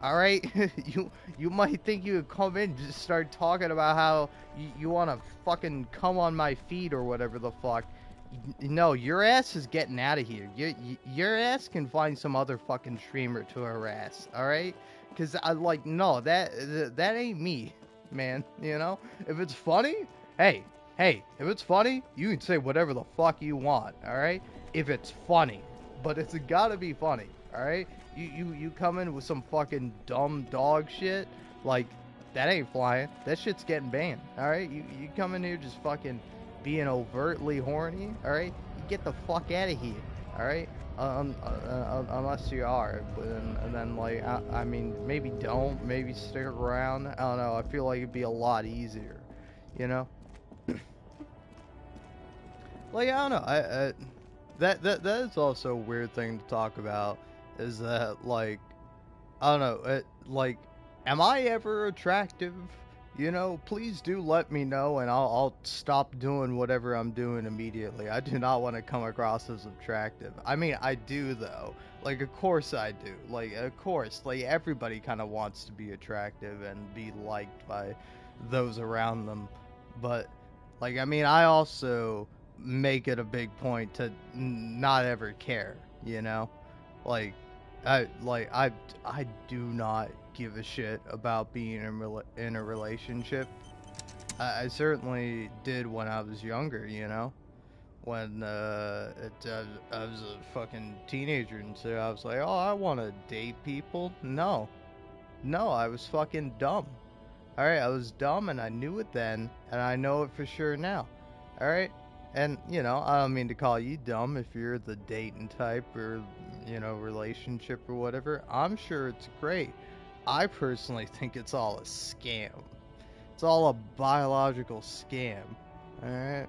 All right, you might think you would come in and just start talking about how you want to fucking come on my feet or whatever the fuck. No, your ass is getting out of here. Your ass can find some other fucking streamer to harass. All right, because I like no that ain't me, man. You know, if it's funny, hey, if it's funny, you can say whatever the fuck you want. All right, if it's funny, but it's gotta be funny. All right. You come in with some fucking dumb dog shit, like, that ain't flying. That shit's getting banned, alright? You come in here just fucking being overtly horny, alright? You get the fuck out of here, alright? Unless you are, and then, like, I mean, maybe don't, maybe stick around, I don't know, I feel like it'd be a lot easier, you know? Like, I don't know, that is also a weird thing to talk about, is that, like, I don't know, like, am I ever attractive? You know, please do let me know, and I'll stop doing whatever I'm doing immediately. I do not want to come across as attractive. I mean, I do, though. Like, of course I do. Like, of course. Like, everybody kind of wants to be attractive and be liked by those around them. But, like, I mean, I also make it a big point to not ever care, you know? Like, I do not give a shit about being in a relationship. I certainly did when I was younger, you know? When I was a fucking teenager, and so I was like, oh, I want to date people. No. No, I was fucking dumb. Alright, I was dumb, and I knew it then, and I know it for sure now. Alright? And, you know, I don't mean to call you dumb if you're the dating type or, you know, relationship or whatever. I'm sure it's great. I personally think it's all a scam. It's all a biological scam. Alright?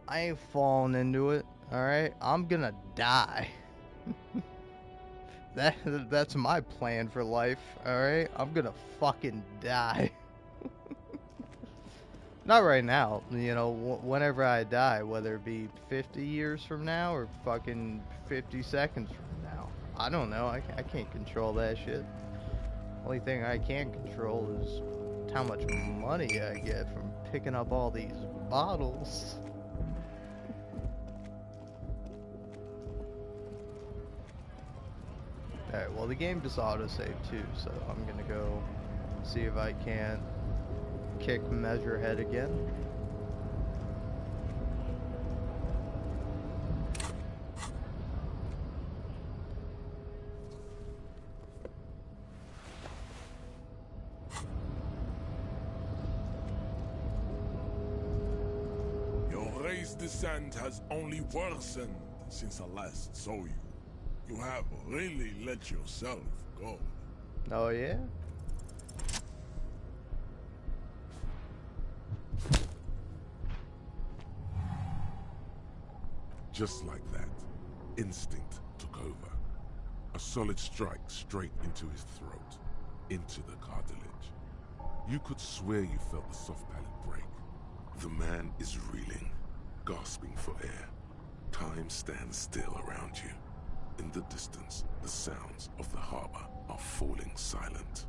I ain't falling into it. Alright? I'm gonna die. That's my plan for life. Alright? I'm gonna fucking die. Not right now, you know, whenever I die, whether it be 50 years from now or fucking 50 seconds from now. I don't know, I can't control that shit. Only thing I can control is how much money I get from picking up all these bottles. Alright, well the game just autosaved too, so I'm gonna go see if I can kick Measurehead again. Your race descent has only worsened since I last saw you. You have really let yourself go. Oh yeah? Just like that, instinct took over. A solid strike straight into his throat, into the cartilage. You could swear you felt the soft palate break. The man is reeling, gasping for air. Time stands still around you. In the distance, the sounds of the harbor are falling silent.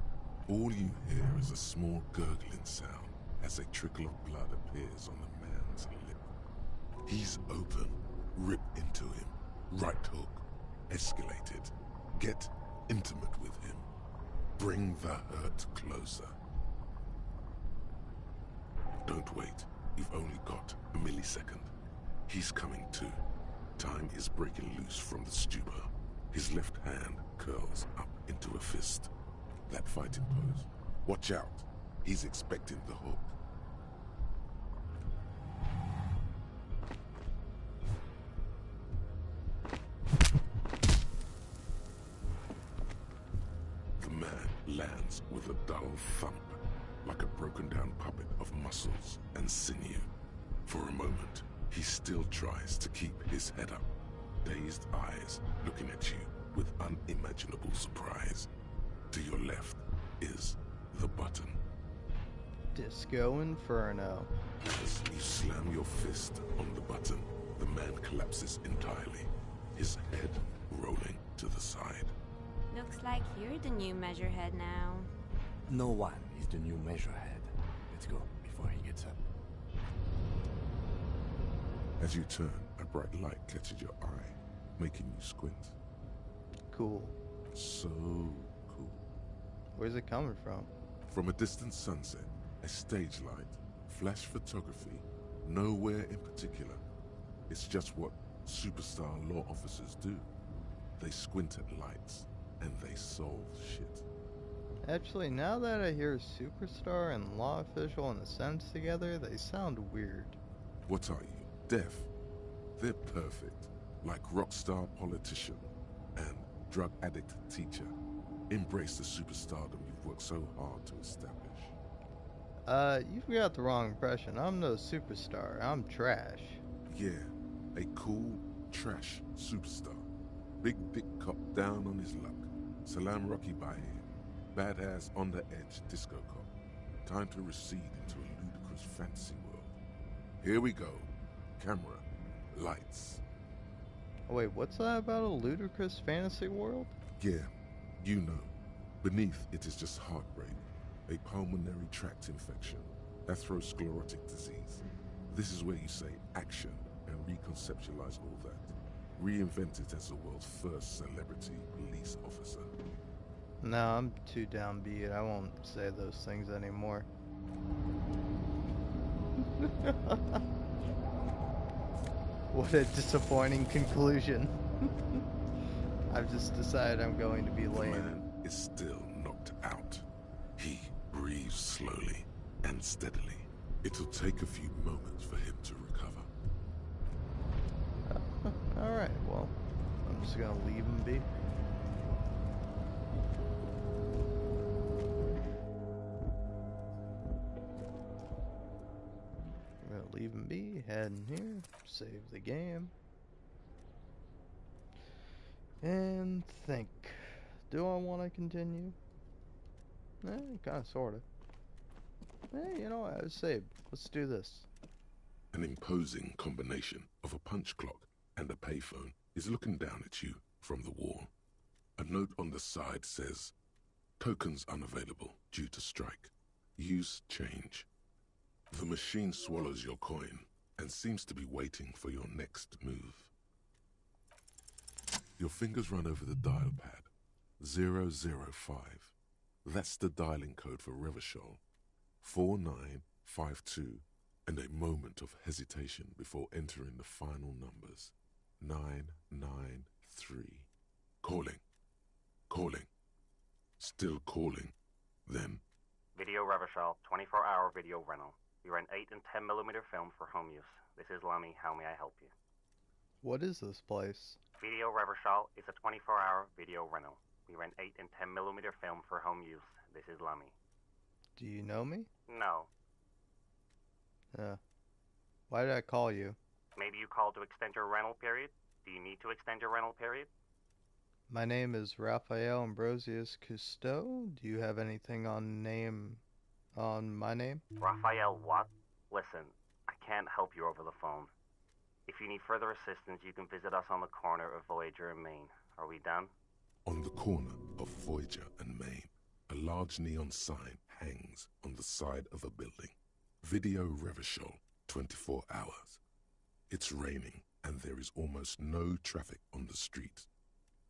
All you hear is a small gurgling sound as a trickle of blood appears on the man's lip. He's open. Rip into him. Right hook. Escalated. Get intimate with him. Bring the hurt closer. Don't wait. You've only got a millisecond. He's coming too. Time is breaking loose from the stupor. His left hand curls up into a fist. That fighting pose. Watch out. He's expecting the hook. The man lands with a dull thump, like a broken down puppet of muscles and sinew. For a moment, he still tries to keep his head up, dazed eyes looking at you with unimaginable surprise. To your left is the button. Disco Inferno. As you slam your fist on the button, the man collapses entirely, his head rolling to the side. Looks like you're the new measurehead now. No one is the new measurehead. Let's go before he gets up. As you turn, a bright light catches your eye, making you squint. Cool. So cool. Where's it coming from? From a distant sunset, a stage light, flash photography, nowhere in particular. It's just what superstar law officers do. They squint at lights, and they solve shit. Actually, now that I hear superstar and law official in a sentence together, they sound weird. What are you, deaf? They're perfect, like rock star politician and drug addict teacher. Embrace the superstardom you've worked so hard to establish. You've got the wrong impression. I'm no superstar. I'm trash. Yeah, a cool, trash superstar. Big dick cop down on his luck. Salam Rocky by him. Badass on the edge disco cop. Time to recede into a ludicrous fantasy world. Here we go. Camera. Lights. Oh, wait, what's that about a ludicrous fantasy world? Yeah, you know. Beneath it is just heartbreak. A pulmonary tract infection. Atherosclerotic disease. This is where you say action and reconceptualize all that. Reinvent it as the world's first celebrity police officer. No, I'm too downbeat. I won't say those things anymore. What a disappointing conclusion. I've just decided I'm going to be The lame. man is still knocked out. He breathes slowly and steadily. It'll take a few moments for him to recover. Alright, well, I'm just gonna leave him be. I'm gonna leave him be, head in here, save the game. And think. Do I want to continue? Kinda, sorta. You know what, I was saved. Let's do this. An imposing combination of a punch clock and a payphone is looking down at you from the wall. A note on the side says, "Tokens unavailable due to strike. Use change." The machine swallows your coin and seems to be waiting for your next move. Your fingers run over the dial pad. 005. That's the dialing code for Revachol. 4952. And a moment of hesitation before entering the final numbers. 993. Calling. Calling. Still calling. Then, Video Revachol, 24-hour video rental. We rent 8 and 10mm film for home use. This is Lummy. How may I help you? What is this place? Video Revachol is a 24-hour video rental. We rent 8 and 10mm film for home use. This is Lummy. Do you know me? No. Why did I call you? Maybe you called to extend your rental period? Do you need to extend your rental period? My name is Raphael Ambrosius Cousteau. Do you have anything on my name? Raphael what? Listen, I can't help you over the phone. If you need further assistance, you can visit us on the corner of Voyager and Main. Are we done? on the corner of Voyager and Main, a large neon sign hangs on the side of a building. Video Revachol, 24 hours. It's raining and there is almost no traffic on the street.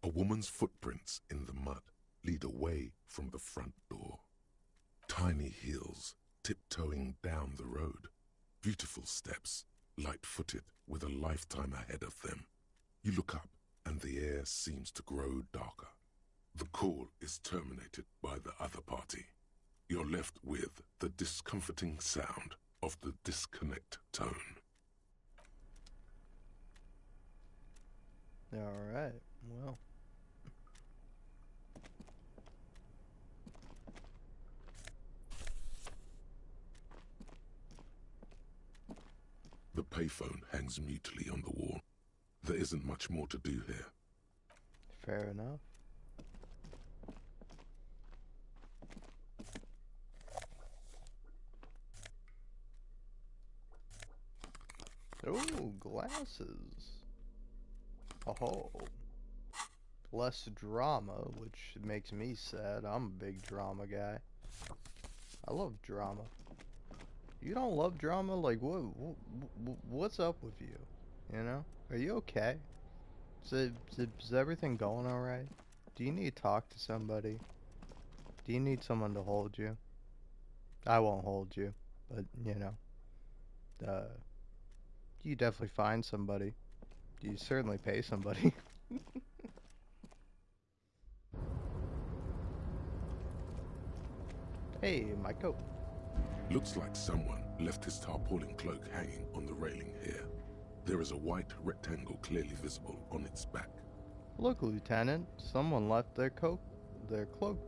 A woman's footprints in the mud lead away from the front door. Tiny heels tiptoeing down the road. Beautiful steps, light-footed with a lifetime ahead of them. You look up and the air seems to grow darker. The call is terminated by the other party. You're left with the discomforting sound of the disconnect tone. All right, well. The payphone hangs mutely on the wall. There isn't much more to do here. Fair enough. Oh, glasses. Oh. Less drama, which makes me sad. I'm a big drama guy. I love drama. You don't love drama? Like, what's up with you? You know? Are you okay? Is everything going alright? Do you need to talk to somebody? Do you need someone to hold you? I won't hold you, but, you know. You definitely find somebody. You certainly pay somebody. Hey, my coat. Looks like someone left his tarpaulin cloak hanging on the railing here. There is a white rectangle clearly visible on its back. Look, Lieutenant, someone left their cloak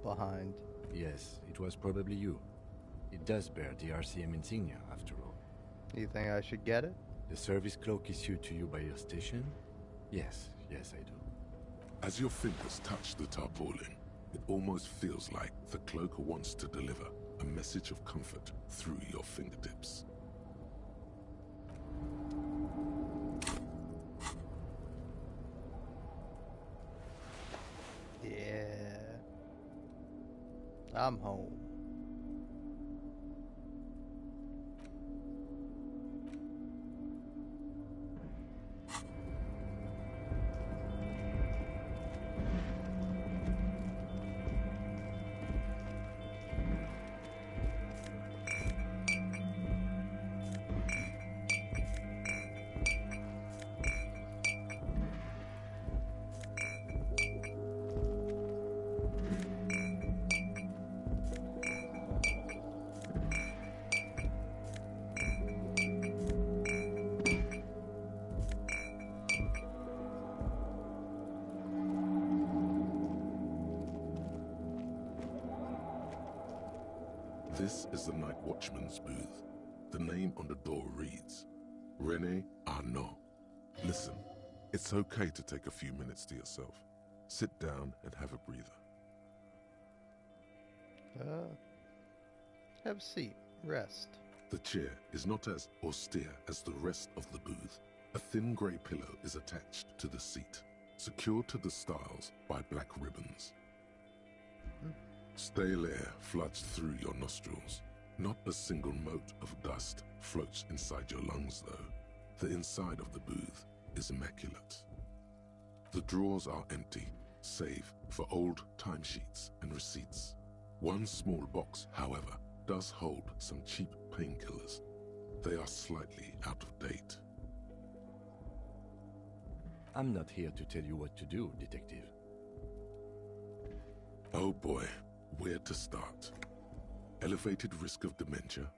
behind. Yes, it was probably you. It does bear the RCM insignia, after all. You think I should get it? The service cloak issued to you by your station? Yes, yes I do. As your fingers touch the tarpaulin, it almost feels like the cloak wants to deliver a message of comfort through your fingertips. Yeah. I'm home. This is the night watchman's booth. The name on the door reads, René Arnaud. Listen, it's okay to take a few minutes to yourself. Sit down and have a breather. Have a seat. Rest. The chair is not as austere as the rest of the booth. A thin grey pillow is attached to the seat, secured to the stiles by black ribbons. Stale air floods through your nostrils. Not a single mote of dust floats inside your lungs, though. The inside of the booth is immaculate. The drawers are empty, save for old timesheets and receipts. One small box, however, does hold some cheap painkillers. They are slightly out of date. I'm not here to tell you what to do, Detective. Oh boy, where to start? Elevated risk of dementia,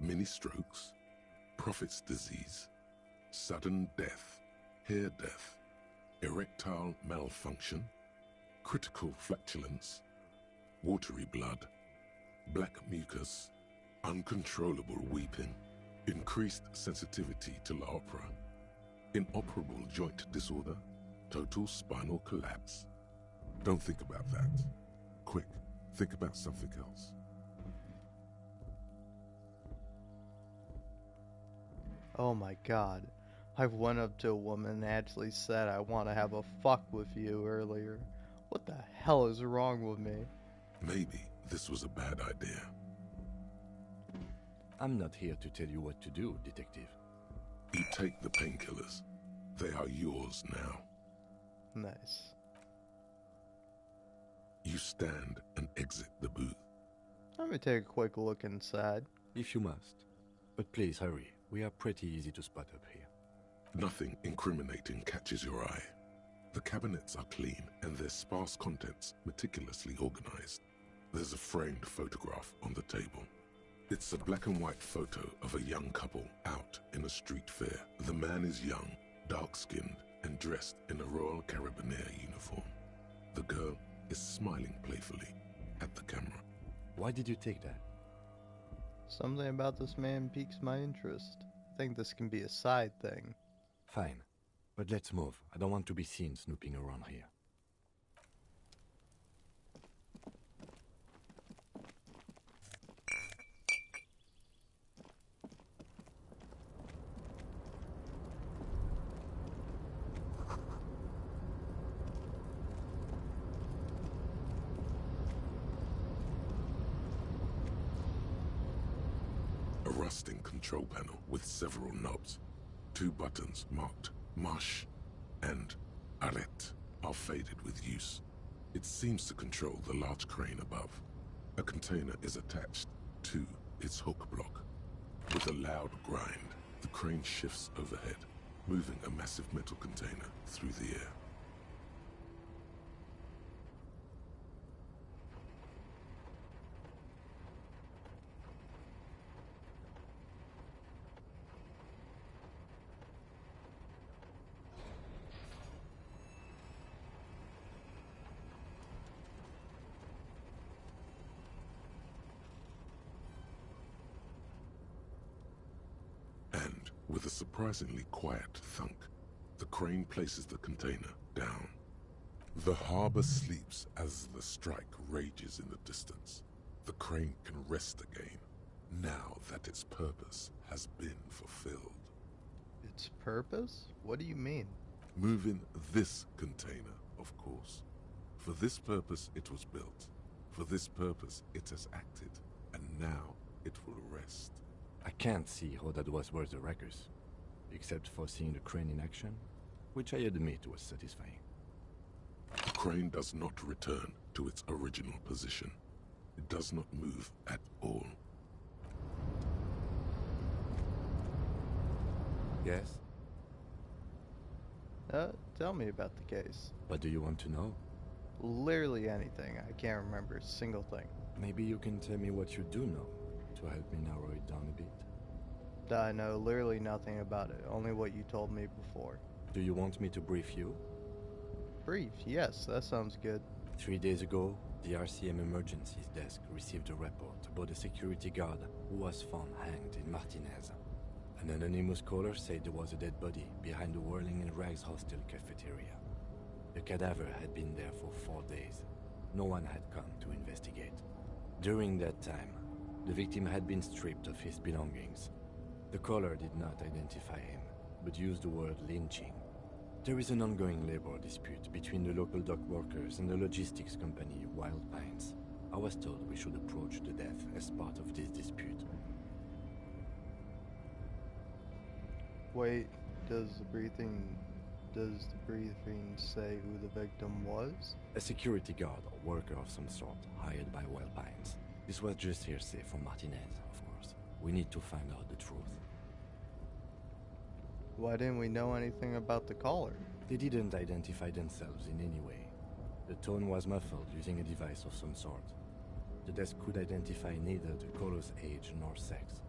mini strokes, prophet's disease, sudden death, hair death, erectile malfunction, critical flatulence, watery blood, black mucus, uncontrollable weeping, increased sensitivity to La Opera, inoperable joint disorder, total spinal collapse. Don't think about that. Quick, think about something else. Oh my god. I went up to a woman and actually said I want to have a fuck with you earlier. What the hell is wrong with me? Maybe this was a bad idea. I'm not here to tell you what to do, Detective. You take the painkillers. They are yours now. Nice. You stand and exit the booth. Let me take a quick look inside. If you must. But please hurry. We are pretty easy to spot up here. Nothing incriminating catches your eye. The cabinets are clean and their sparse contents meticulously organized. There's a framed photograph on the table. It's a black and white photo of a young couple out in a street fair. The man is young, dark-skinned, and dressed in a Royal Carabinieri uniform. The girl is smiling playfully at the camera. Why did you take that? Something about this man piques my interest. I think this can be a side thing. Fine. But let's move. I don't want to be seen snooping around here. rusting control panel with several knobs. 2 buttons marked Marche and Arrête are faded with use. It seems to control the large crane above. A container is attached to its hook block. With a loud grind, the crane shifts overhead, moving a massive metal container through the air. And, with a surprisingly quiet thunk, the crane places the container down. The harbor sleeps as the strike rages in the distance. The crane can rest again, now that its purpose has been fulfilled. Its purpose? What do you mean? Moving this container, of course. For this purpose it was built. For this purpose it has acted. And now it will rest. I can't see how that was worth the wreckers, except for seeing the crane in action, which I admit was satisfying. The crane does not return to its original position. It does not move at all. Yes? Tell me about the case. What do you want to know? Literally anything. I can't remember a single thing. Maybe you can tell me what you do know, to help me narrow it down a bit. I know literally nothing about it, only what you told me before. Do you want me to brief you? Brief, yes, that sounds good. 3 days ago, the RCM emergencies desk received a report about a security guard who was found hanged in Martinez. An anonymous caller said there was a dead body behind the Whirling in Rags hostel cafeteria. The cadaver had been there for 4 days. No one had come to investigate. During that time, the victim had been stripped of his belongings. The caller did not identify him, but used the word lynching. There is an ongoing labor dispute between the local dock workers and the logistics company Wild Pines. I was told we should approach the death as part of this dispute. Wait, does the briefing say who the victim was? A security guard or worker of some sort, hired by Wild Pines. This was just hearsay from Martinez, of course. We need to find out the truth. Why didn't we know anything about the caller? They didn't identify themselves in any way. The tone was muffled using a device of some sort. The desk could identify neither the caller's age nor sex.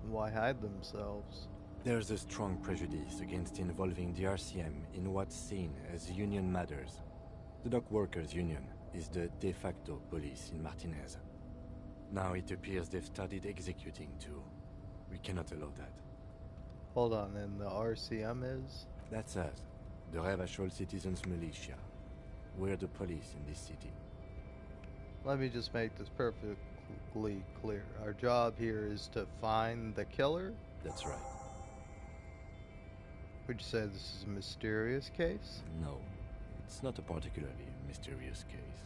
Why hide themselves? There's a strong prejudice against involving the RCM in what's seen as union matters. The dock workers' union is the de facto police in Martinez. Now it appears they've started executing too. We cannot allow that. Hold on, and the RCM is? That's us, the Revachol Citizens Militia. We're the police in this city. Let me just make this perfectly clear. Our job here is to find the killer? That's right. Would you say this is a mysterious case? No, it's not a particularly mysterious case.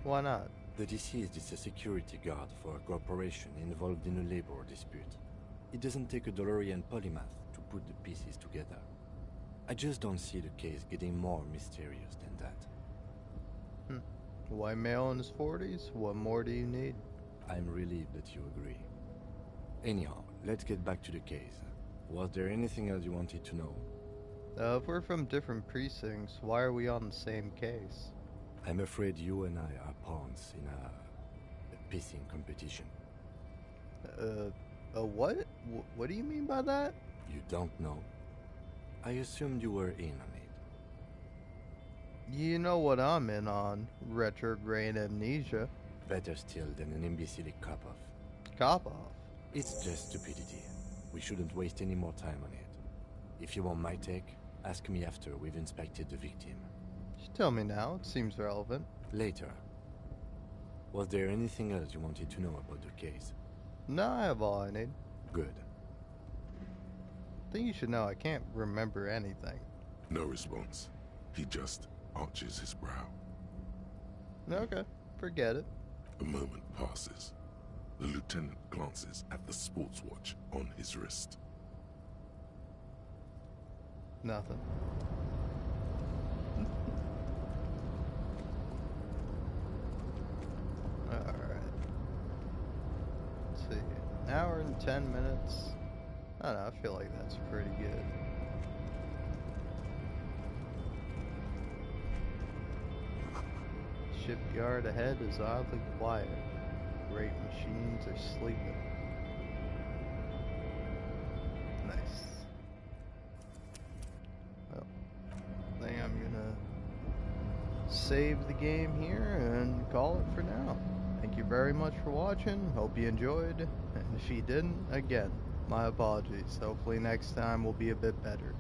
Why not? The deceased is a security guard for a corporation involved in a labor dispute. It doesn't take a DeLorean polymath to put the pieces together. I just don't see the case getting more mysterious than that. White male in his 40s? What more do you need? I'm relieved that you agree. Anyhow, let's get back to the case. Was there anything else you wanted to know? If we're from different precincts, why are we on the same case? I'm afraid you and I are pawns in a pissing competition. A what? What do you mean by that? You don't know? I assumed you were in on it. You know what I'm in on. Retrograde amnesia. Better still than an imbecilic cop-off. Cop-off? It's just stupidity. We shouldn't waste any more time on it. If you want my take, ask me after we've inspected the victim. Just tell me now, it seems relevant. Later. Was there anything else you wanted to know about the case? No, I have all I need. Good. I think you should know I can't remember anything. No response. He just arches his brow. Okay, forget it. A moment passes. The lieutenant glances at the sports watch on his wrist. Nothing. Alright. Let's see. An hour and 10 minutes. I don't know, I feel like that's pretty good. Shipyard ahead is oddly quiet. Great machines are sleeping. Nice. Well, I think I'm gonna save the game here and call it for now. Thank you very much for watching. Hope you enjoyed. And if you didn't, again, my apologies. Hopefully next time will be a bit better.